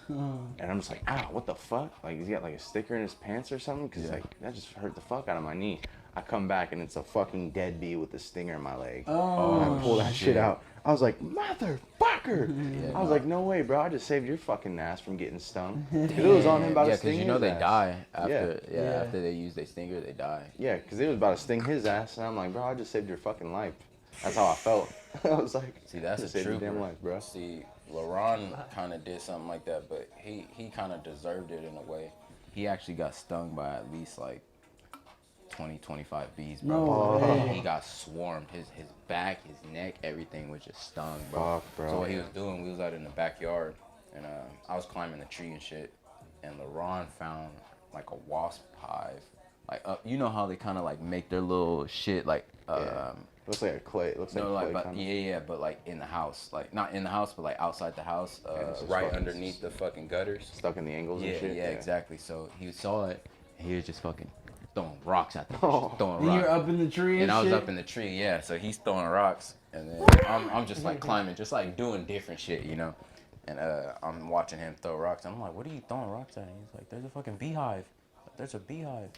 And I'm just like, ow, what the fuck? Like, he's got like a sticker in his pants or something? Because like, that just hurt the fuck out of my knee. I come back and it's a fucking dead bee with a stinger in my leg. Oh, And I pull that shit out. I was like, motherfucker! I was like, no way, bro. I just saved your fucking ass from getting stung. 'Cause it was on him about to Yeah, sting because you know his they ass. die after. Yeah. After they use their stinger, they die. Yeah, because it was about to sting his ass. And I'm like, bro, I just saved your fucking life. That's how I felt. I was like, See, that's just a saved your trooper. damn life, bro. See, LaRon kind of did something like that, but he kind of deserved it in a way. He actually got stung by at least like 20, 25 bees, bro. No way. He got swarmed. His back, his neck, everything was just stung, bro. Fuck, bro. So what he was doing, we was out in the backyard, and I was climbing the tree and shit, and LaRon found like a wasp hive like you know how they kind of like make their little shit like Looks like a clay. Looks no, like like, clay. but yeah, but like in the house, like not in the house, but like outside the house, it's just right fucking underneath the fucking gutters. Stuck in the angles Yeah, and shit. yeah, exactly. So he saw it, and he was just fucking throwing rocks at them, Oh. just throwing And rocks. you're up in the tree and I was shit? up in the tree, yeah. So he's throwing rocks, and then I'm just like climbing, just like doing different shit, you know. And I'm watching him throw rocks. I'm like, what are you throwing rocks at? And he's like, there's a fucking beehive. There's a beehive.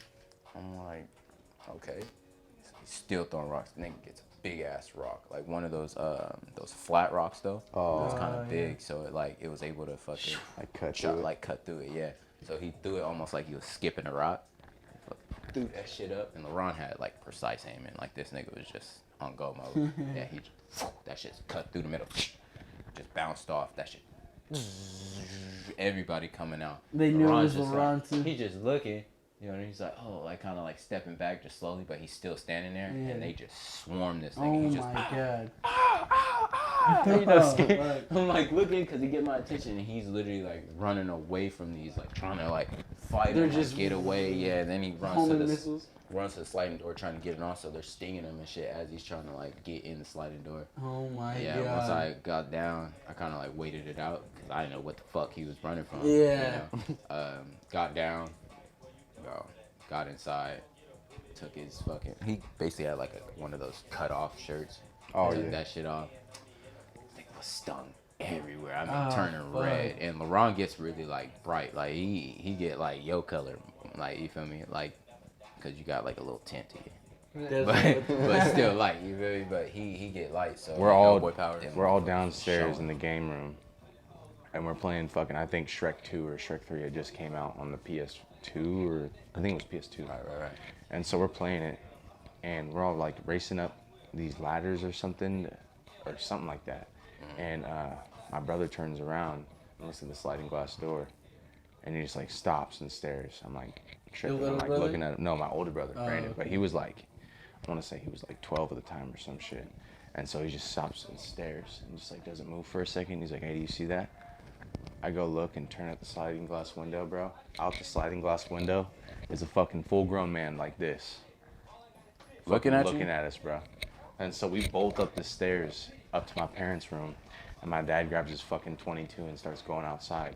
I'm like, okay. He's still throwing rocks. The nigga gets a big ass rock, like one of those flat rocks though. Oh. It was kind of big, so it was able to fucking Cut through it, yeah. So he threw it almost like he was skipping a rock. Threw that shit up, and LeBron had like precise aiming. Like this nigga was just on go mode. Yeah, he just, that shit's cut through the middle, just bounced off. That shit. Everybody coming out. They knew it was just LeBron too. He just looking, you know, and he's like, oh, like kind of like stepping back just slowly, but he's still standing there, and they just swarm this Oh nigga. He my just, god. you know, scared. I'm like looking because he get my attention, and he's literally like running away from these, like trying to like fight They're him, just like, get away. Yeah, and then he homing missiles. runs to the sliding door trying to get it on, so they're stinging him and shit as he's trying to like get in the sliding door. Oh my god. Yeah, once I got down, I kind of like waited it out because I didn't know what the fuck he was running from. Yeah. You know? Got down, got inside, took his fucking. He basically had like one of those cut off shirts. Oh, took yeah. that shit off. Thing was stung everywhere. I mean, turning fuck. red. And LeBron gets really like bright. Like he get like yo color. Like you feel me? Like, cause you got like a little tint to you. But still light, you feel me? But he get light, so We're like, all boy power. we're all downstairs Showing. in the game room, and we're playing fucking. I think Shrek 2 or Shrek 3 had just came out on the PS2 or I think it was PS2. Right. And so we're playing it, and we're all like racing up these ladders or something like that. And my brother turns around and looks at the sliding glass door, and he just like stops and stares. I'm like tripping. Your I'm little like brother? looking at him. No, my older brother, Brandon. okay. But he was like, I want to say he was like 12 at the time or some shit. And so he just stops and stares and just like doesn't move for a second. He's like, hey, do you see that? I go look and turn at the sliding glass window, bro. Out the sliding glass window is a fucking full-grown man like this. Looking at you? Looking at us, bro. And so we bolt up the stairs up to my parents' room, and my dad grabs his fucking 22 and starts going outside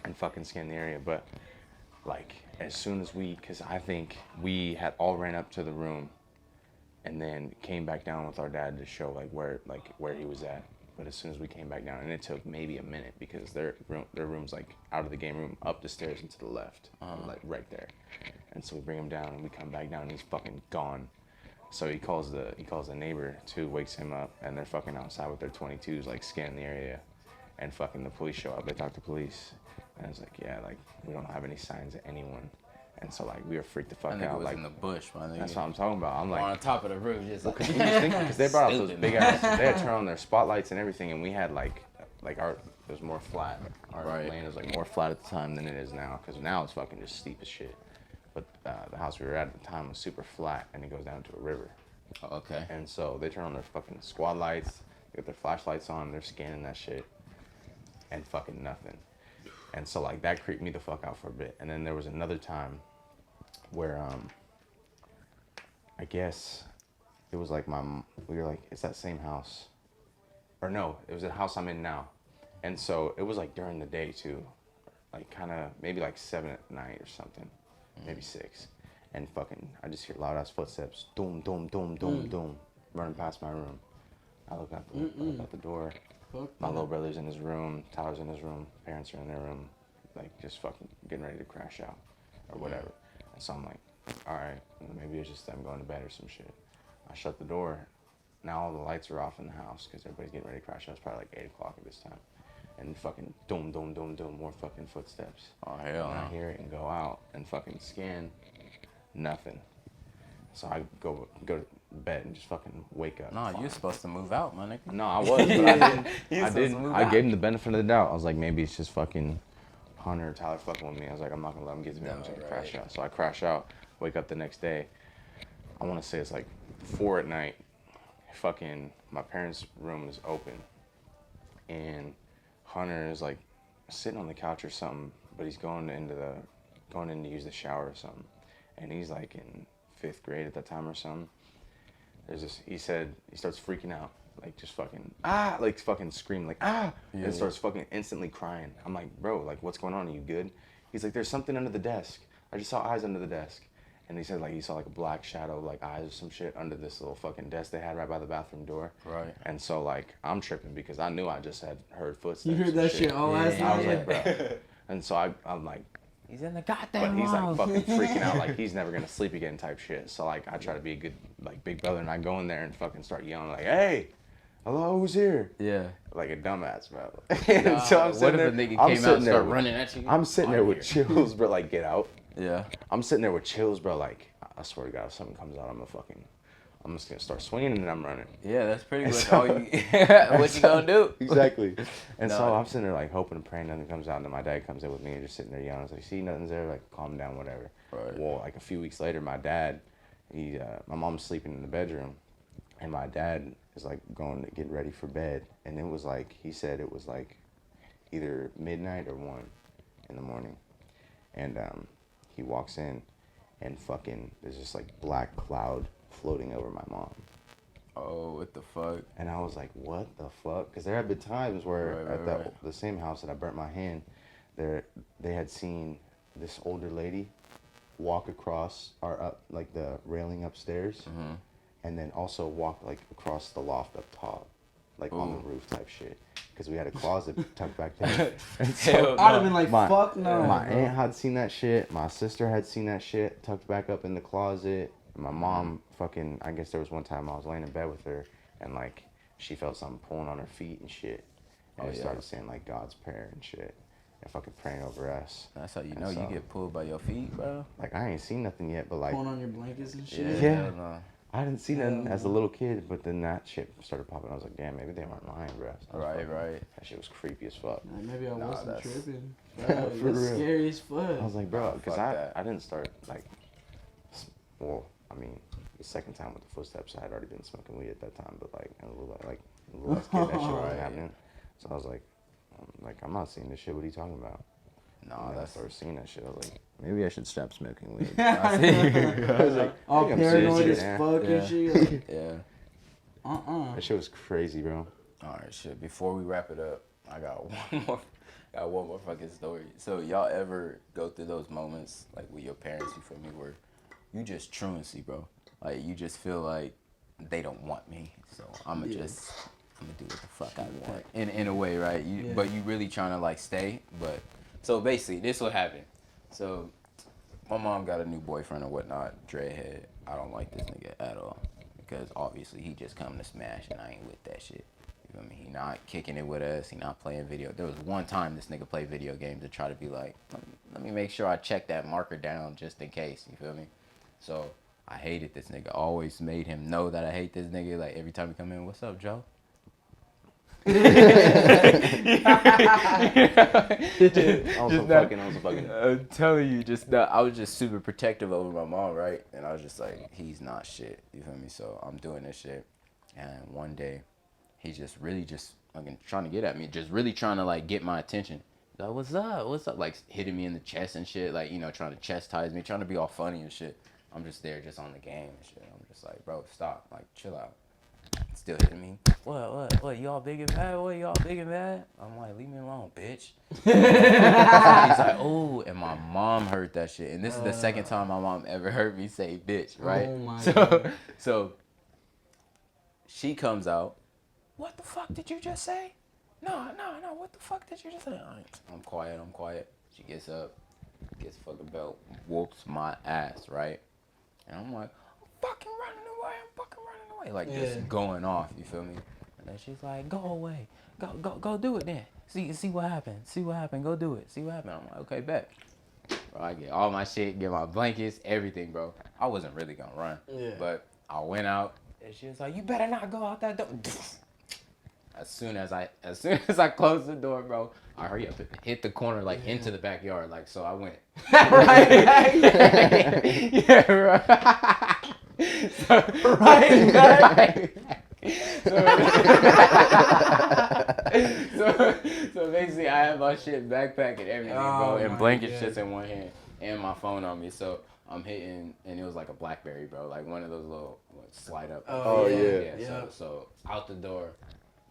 and fucking scanning the area. But like as soon as because I think we had all ran up to the room and then came back down with our dad to show like where he was at. But as soon as we came back down, and it took maybe a minute because their room's like out of the game room, up the stairs and to the left, like right there. And so we bring him down, and we come back down, and he's fucking gone. So he calls the neighbor too, wakes him up, and they're fucking outside with their 22s, like scanning the area, and fucking the police show up. They talk to police, and I was like, yeah, like we don't have any signs of anyone. And so like we were freaked the fuck That nigga out. was like in the bush, my nigga. that's what I'm talking about. I'm like, on top of the roof, just like. because they brought out those Stupid, big man. ass. They had turned on their spotlights and everything, and we had like our it was more flat. Our Right. lane was like more flat at the time than it is now, because now it's fucking just steep as shit. But the house we were at the time was super flat, and it goes down to a river. Oh, okay. And so they turn on their fucking squad lights, they got their flashlights on, they're scanning that shit, and fucking nothing. And so like that creeped me the fuck out for a bit. And then there was another time where I guess it was like we were like, it's that same house. Or no, it was the house I'm in now. And so it was like during the day too. Like kinda maybe like 7 at night or something. Maybe 6. And fucking I just hear loud ass footsteps. Doom, doom, doom, doom, doom. Running past my room. I look out the door. My little brother's in his room, Tyler's in his room, parents are in their room, like just fucking getting ready to crash out or whatever. And so I'm like, all right, maybe it's just them going to bed or some shit. I shut the door. Now all the lights are off in the house because everybody's getting ready to crash out. It's probably like 8 o'clock at this time. And fucking doom, doom, doom, doom, more fucking footsteps. Oh, hell And I no. hear it and go out and fucking scan, nothing. So I go to bed and just fucking wake up. Nah, you're supposed to move out, my nigga. No, I was, but I didn't. You're I supposed to didn't. move I out. gave him the benefit of the doubt. I was like, maybe it's just fucking Hunter or Tyler fucking with me. I was like, I'm not gonna let him get to me. I'm just gonna crash out. So I crash out, wake up the next day. I want to say it's like 4 at night. Fucking my parents' room is open, and Hunter is like sitting on the couch or something, but he's going in to use the shower or something. and he's like in 5th grade at that time or something. There's this. He said he starts freaking out, like just fucking like fucking scream like and starts fucking instantly crying. I'm like, bro, like what's going on? Are you good? He's like, there's something under the desk. I just saw eyes under the desk. And he said like he saw like a black shadow, like eyes or some shit under this little fucking desk they had right by the bathroom door. Right. And so like I'm tripping because I knew I just had heard footsteps. You heard that shit all last night. I was like, bro. And so I'm like, he's in the goddamn but he's like house. fucking freaking out, like he's never gonna sleep again type shit. So like I try to be a good like big brother, and I go in there and fucking start yelling like, hey, hello, who's here? Yeah. Like a dumbass, bro. And so I'm what sitting if a there, nigga I'm came out sitting and there started with- running at you? I'm sitting there with chills, bro. Like get out. Yeah. I'm sitting there with chills, bro. Like I swear to God, if something comes out, I'm just gonna start swinging and then I'm running. Yeah, that's pretty much So- all you. What you gonna do? Exactly. And so No. I'm sitting there like hoping and praying nothing comes out, and then my dad comes in with me and just sitting there yelling. He's like, see, nothing's there. Like calm down, whatever. Right. Well, like a few weeks later, my dad, my mom's sleeping in the bedroom, and my dad is like going to get ready for bed, and it was like he said it was like either midnight or 1 in the morning, and he walks in, and fucking there's this like black cloud floating over my mom. Oh, what the fuck? And I was like, what the fuck? Because there have been times where at the same house that I burnt my hand, they had seen this older lady walk across like the railing upstairs, and then also walk like across the loft up top, like on the roof type shit. Because we had a closet tucked back there. And so I'd have been like, my- fuck no. my aunt had seen that shit. My sister had seen that shit tucked back up in the closet. My mom fucking, I guess there was one time I was laying in bed with her and like she felt something pulling on her feet and shit. And it started saying like God's prayer and shit. And fucking praying over us. That's how you know you get pulled by your feet, bro. Like I ain't seen nothing yet, but like Pulling on your blankets and shit. Yeah. hell no. I didn't see nothing as a little kid, but then that shit started popping. I was like, damn, maybe they weren't lying, bro. So Right. that shit was creepy as fuck. Like, maybe I wasn't that's- tripping. For Bro, that's real. scary as fuck. I was like, bro, because fuck that. I didn't start like, well, I mean, the second time with the footsteps, I had already been smoking weed at that time, but like, a little less kid, that shit wasn't happening. So I was like, I'm not seeing this shit. What are you talking about? Nah, And then I that's started seeing that shit. I was like, maybe I should stop smoking weed. I was like, all think I'm serious, paranoid as yeah. fuck Yeah. and shit. Like, yeah. That shit was crazy, bro. All right, shit. Before we wrap it up, I got one more fucking story. So y'all ever go through those moments like with your parents, you feel me, where you just truancy, bro? Like you just feel like they don't want me, so I'm gonna do what the fuck I want. In a way, right? But you really trying to like stay. But so basically, this will happen. So my mom got a new boyfriend or whatnot, dreadhead. I don't like this nigga at all because obviously he just come to smash and I ain't with that shit. You feel me? He not kicking it with us. He not playing video. There was one time this nigga played video games to try to be like, let me make sure I check that marker down just in case. You feel me? So I hated this nigga. Always made him know that I hate this nigga. Like every time he come in, what's up, Joe? On some fucking. I'm telling you, I was just super protective over my mom, right? And I was just like, he's not shit. You feel me? So I'm doing this shit. And one day, he's just really just fucking trying to get at me, just really trying to like get my attention. Like, what's up? What's up? Like hitting me in the chest and shit. Like, you know, trying to chastise me, trying to be all funny and shit. I'm just there, just on the game and shit. I'm just like, bro, stop. Like, chill out. Still hitting me. What? You all big and mad? What? You all big and mad? I'm like, leave me alone, bitch. He's like, oh, and my mom heard that shit. And this is the second time my mom ever heard me say bitch, right? Oh my God. So she comes out. What the fuck did you just say? No. What the fuck did you just say? I'm quiet. She gets up, gets fucking belt, whoops my ass, right? And I'm like, I'm fucking running away. Like just going off, you feel me? And then she's like, go away. Go do it then. See what happens. Go do it. See what happens. I'm like, okay, bet. Bro, I get all my shit, get my blankets, everything, bro. I wasn't really gonna run. Yeah. But I went out and she was like, you better not go out that door. As soon as I closed the door, bro, I hurry up and hit the corner like into the backyard. Like so I went. Yeah, right. So basically, I have my shit backpack and everything, bro, and blankets just in one hand, and my phone on me. So I'm hitting, and it was like a BlackBerry, bro, like one of those little slide up. Oh, yeah. So out the door,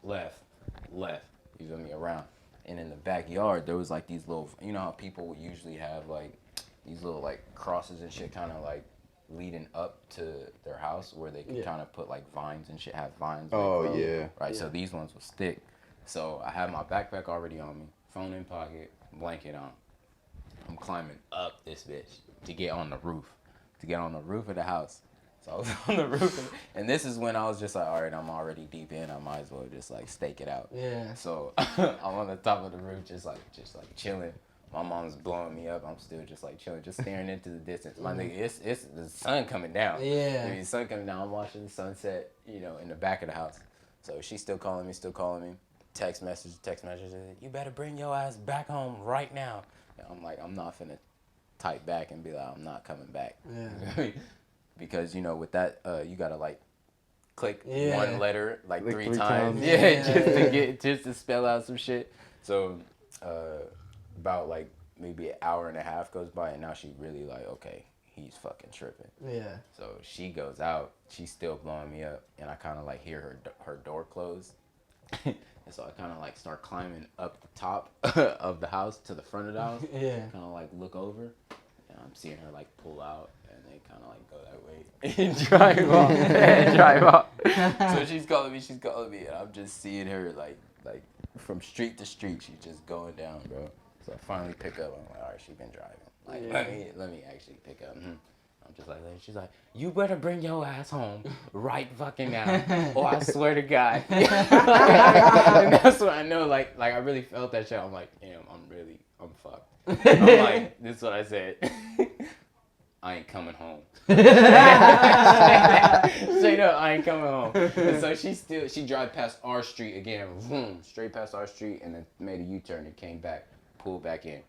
left, you feel me, around. And in the backyard, there was like these little, you know how people would usually have like these little like crosses and shit kind of like leading up to their house where they could kind of put like vines and shit, have vines. Oh, like, yeah. Right, so these ones was thick. So I had my backpack already on me, phone in pocket, blanket on. I'm climbing up this bitch to get on the roof of the house. So I was on the roof, and this is when I was just like, all right, I'm already deep in. I might as well just like stake it out. Yeah. So I'm on the top of the roof, just like chilling. My mom's blowing me up. I'm still just like chilling, just staring into the distance. My nigga, it's the sun coming down. Yeah. I mean, the sun coming down. I'm watching the sunset, you know, in the back of the house. So she's still calling me. Text message. You better bring your ass back home right now. And I'm like, I'm not finna type back and be like, I'm not coming back. Yeah. Because, you know, with that, you gotta like click Yeah. one letter like three times. times. Yeah, just to spell out some shit. So about like maybe an hour and a half goes by, and now she really like, okay, he's fucking tripping. Yeah. So she goes out, she's still blowing me up, and I kind of like hear her door close. And so I kind of like start climbing up the top of the house to the front of the house. Yeah. Kind of like look over, and I'm seeing her like pull out, and they kind of like go that way and drive off. So she's calling me, and I'm just seeing her like from street to street. She's just going down, bro. So I finally pick up. I'm like, all right, she's been driving. Like, let me actually pick up. I'm just like, she's like, you better bring your ass home right fucking now, or I swear to God. And that's when I know, like I really felt that shit. I'm like, damn, I'm fucked. I'm like, this is what I said. I ain't coming home. Straight up, I ain't coming home. And so she drive past our street again, boom, straight past our street, and then made a U-turn and came back, pulled back in.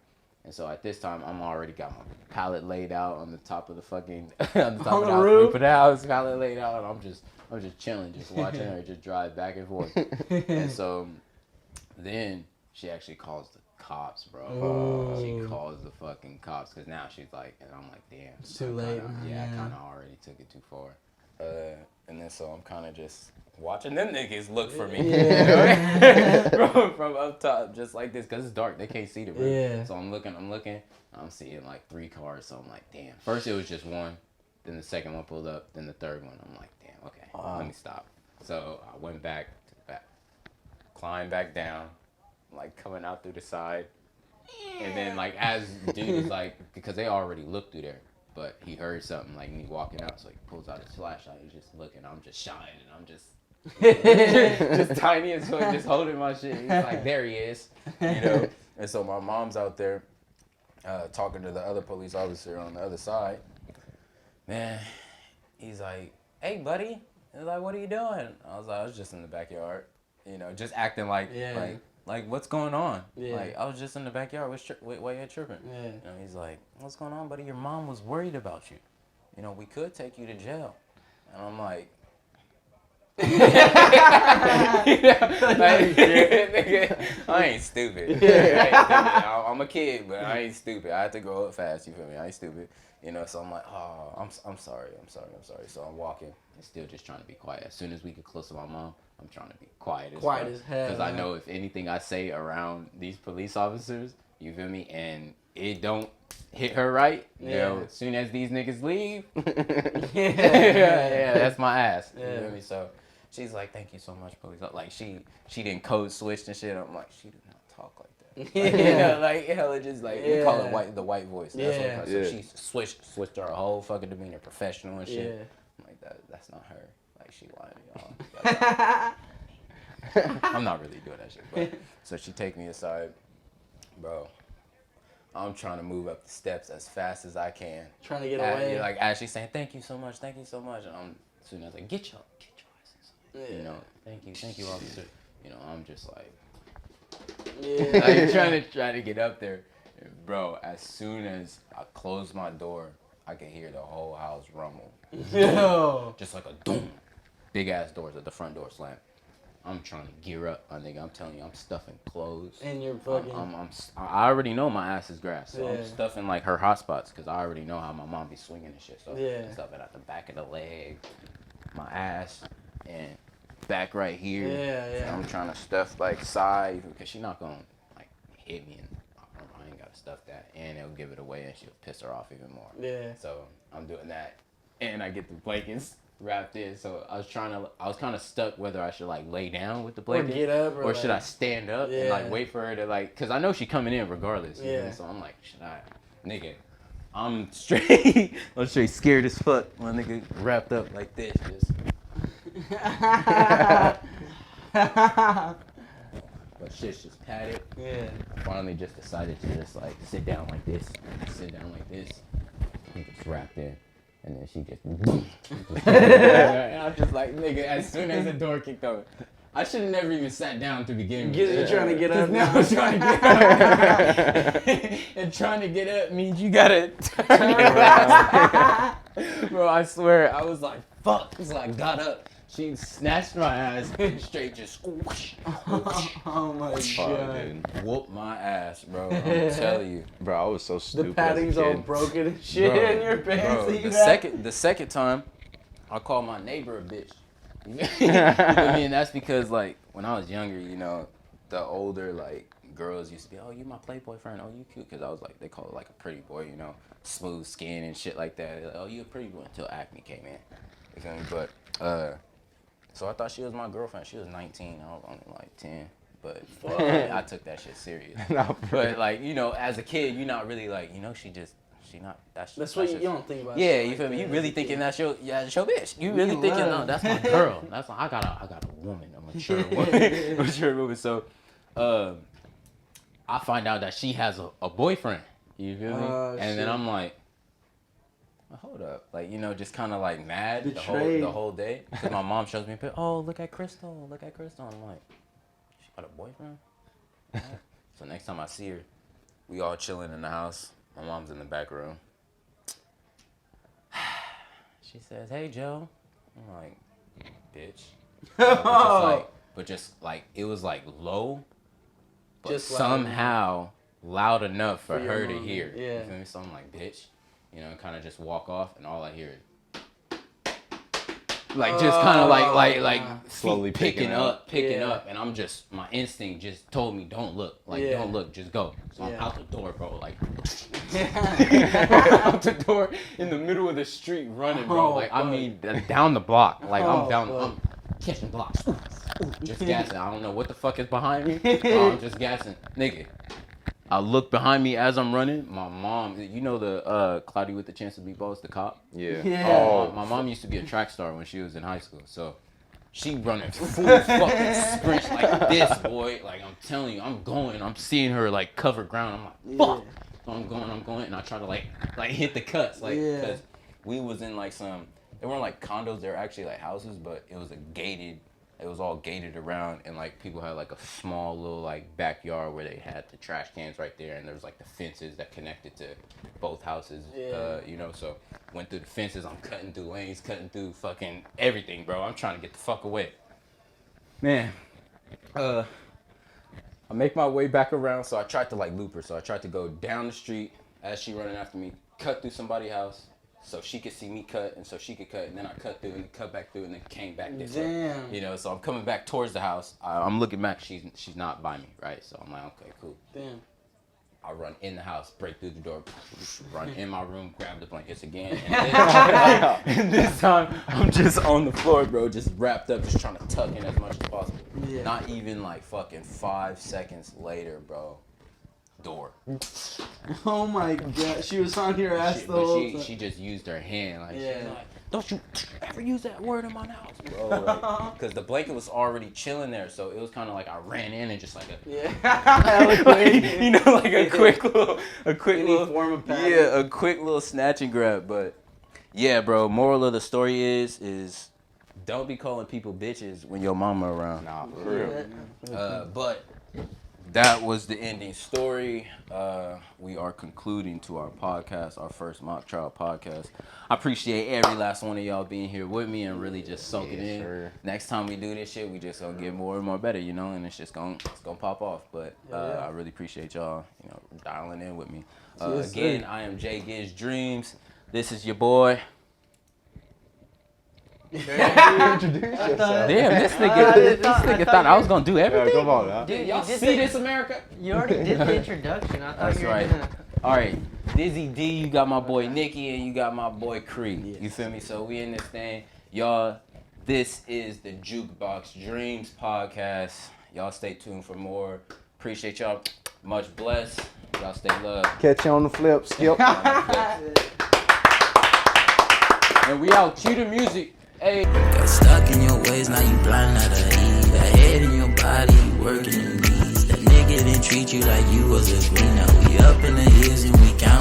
And so at this time, I'm already got my pallet laid out on the top of the fucking on the top of the house, roof of the house, pallet laid out, and I'm just chilling, just watching her just drive back and forth. And so then she actually calls the cops, bro. She calls the fucking cops because now she's like, and I'm like, damn, it's too late. I kind of already took it too far. And then so I'm kind of just watching them niggas look for me. Yeah. You know? from up top, just like this, because it's dark. They can't see the roof. Yeah. So I'm looking. I'm seeing like 3 cars. So I'm like, damn. First it was just one. Then the second one pulled up. Then the third one. I'm like, damn, okay, let me stop. So I went back to the back, climbed back down, like coming out through the side. And then like as the dude is like, because they already looked through there. But he heard something like me walking out, so he pulls out his flashlight. He's just looking. I'm just shy, and I'm just just tiny as fuck, just holding my shit. He's like, there he is, you know. And so my mom's out there talking to the other police officer on the other side. Man, he's like, hey, buddy. He's like, what are you doing? I was just in the backyard, you know, just acting like what's going on? Yeah. Like, I was just in the backyard. Why you tripping? Yeah. And he's like, what's going on, buddy? Your mom was worried about you. You know, we could take you to jail. And I'm like, I ain't stupid. I'm a kid, but I ain't stupid. I have to grow up fast, you feel me? I ain't stupid. You know, so I'm like, oh, I'm sorry. So I'm walking and still just trying to be quiet. As soon as we get close to my mom, I'm trying to be quiet as hell. Because I know if anything I say around these police officers, you feel me, and it don't hit her right, you know, as soon as these niggas leave, yeah, that's my ass. You feel me? So she's like, thank you so much, police. Like she didn't code switch and shit. I'm like, she did not talk like that. Like, you know, like hella just like we call it the white voice. That's what I'm so she switched her whole fucking demeanor, professional and shit. Yeah. I'm like, that's not her. Like she lying to y'all. I'm not really doing that shit. But so she take me aside, bro. I'm trying to move up the steps as fast as I can. Trying to get away. Like as she's saying, thank you so much. And I'm soon as like get your ass inside. You know, thank you, officer. You know, I'm just like, like trying to get up there, and bro. As soon as I close my door, I can hear the whole house rumble. Yo. Just like a doom. Big ass doors at the front door slam. I'm trying to gear up, my nigga. I'm telling you, I'm stuffing clothes. And you're fucking. I already know my ass is grass, so Yeah. I'm stuffing like her hot spots because I already know how my mom be swinging and shit. So Yeah. I'm stuffing at the back of the leg, my ass, and back right here. Yeah. And I'm trying to stuff like side because she not gonna like hit me and I ain't gotta stuff that, and it'll give it away and she'll piss her off even more. Yeah. So I'm doing that, and I get the blankets wrapped in. So I was kind of stuck whether I should like lay down with the blanket Or get up, or should I stand up and like wait for her to like, cause I know she coming in regardless. You know? So I'm like, should I, nigga? I'm straight scared as fuck. My nigga wrapped up like this, just. But shit's just padded. Yeah. I finally just decided to just like sit down like this. Nigga's wrapped in. And then she just and I'm just like, nigga, as soon as the door kicked open. I should have never even sat down to begin with. You're trying to get up now. I'm trying to get up. And trying to get up means you gotta turn your ass. Bro, I swear, I was like, fuck. So I got up. She snatched my ass straight, just whoosh. Oh my god. Dude. Whoop my ass, bro. I'm telling you. Bro, I was so stupid. The padding's as a all kid. broken and shit Bro, in your pants. Bro, the second time, I called my neighbor a bitch. You know what I mean? That's because like when I was younger, you know, the older like girls used to be, oh, you my playboy friend, oh, you cute, because I was like, they call it like a pretty boy, you know, smooth skin and shit like that. Like, oh, you a pretty boy until acne came in. You feel me? But so I thought she was my girlfriend. She was 19. I was only like 10. But I took that shit serious. But like, you know, as a kid, you're not really like, you know, she not. That's what you don't think about. Yeah, you feel me? You really thinking that's your bitch. You really thinking, no, that's my girl. That's I got a woman, a mature woman, mature woman. So, I find out that she has a boyfriend. You feel me? And then I'm like, hold up, like, you know, just kind of like mad the whole day because my mom shows me a picture. Oh, look at Crystal. I'm like, she got a boyfriend. So next time I see her, we all chilling in the house. My mom's in the back room. She says, "Hey, Joe." I'm like, "Bitch." But just like it was like low, but just somehow loud enough for her to hear. Yeah. You feel me? So I'm like, "Bitch," you know, kind of just walk off, and all I hear is like just kind of like slowly picking up, and I'm just, my instinct just told me, don't look, don't look, just go. So I'm out the door, bro, like out the door in the middle of the street running, bro. Like I mean down the block, like I'm catching blocks, just gassing. I don't know what the fuck is behind me. I'm just gassing, nigga. I look behind me as I'm running. My mom, you know the Cloudy with the Chance to Be Boss, the cop? Yeah. Oh, my mom used to be a track star when she was in high school. So she running full fucking sprints like this, boy. Like I'm telling you, I'm seeing her like cover ground. I'm like, fuck. So I'm going, and I try to like hit the cuts, like, because we was in like they weren't like condos, they were actually like houses, but it was all gated around, and like people had like a small little like backyard where they had the trash cans right there, and there was like the fences that connected to both houses. You know, so went through the fences. I'm cutting through lanes, cutting through fucking everything, bro. I'm trying to get the fuck away, man. I make my way back around, so I tried to like loop her. So I tried to go down the street as she running after me, cut through somebody's house, so she could see me cut, and so she could cut, and then I cut through and cut back through, and then came back this way. You know, so I'm coming back towards the house. I'm looking back. She's not by me, right? So I'm like, okay, cool. Damn. I run in the house, break through the door, run in my room, grab the blankets again, and this time I'm just on the floor, bro, just wrapped up, just trying to tuck in as much as possible. Yeah. Not even like fucking 5 seconds later, bro. Door. Oh my god, she was on your ass the whole time. She just used her hand, like, she's like, don't you ever use that word in my house, bro. Because the blanket was already chilling there, so it was kind of like I ran in and just like like, you know, like a quick little form of pattern. Yeah, a quick little snatch and grab. But yeah, bro, moral of the story is don't be calling people bitches when your mama around. Nah, for real. But that was the ending story. We are concluding to our podcast, our first mock trial podcast. I appreciate every last one of y'all being here with me and really just soaking in. Sure. Next time we do this shit, we just gonna get more and more better, you know, and it's gonna pop off. But I really appreciate y'all, you know, dialing in with me. Again, I am JGiz DreamZzz. This is your boy. Introduce yourself. Damn, this nigga thought I was gonna do everything. Yeah, come on now. Dude, y'all you see did this, America? You already did the introduction. I thought That's you were right. gonna. All right, Dizzy D, you got my boy Nicky, and you got my boy Cri. You feel me? So we in this thing, y'all. This is the JukeBox DreamZzz podcast. Y'all stay tuned for more. Appreciate y'all. Much blessed. Y'all stay loved. Catch you on the flip, Skip. And we out. Cue the music. Hey. Got stuck in your ways, now you blind out of heat. That head in your body, you working in knees. That nigga didn't treat you like you was a queen. Now we up in the hills and we count.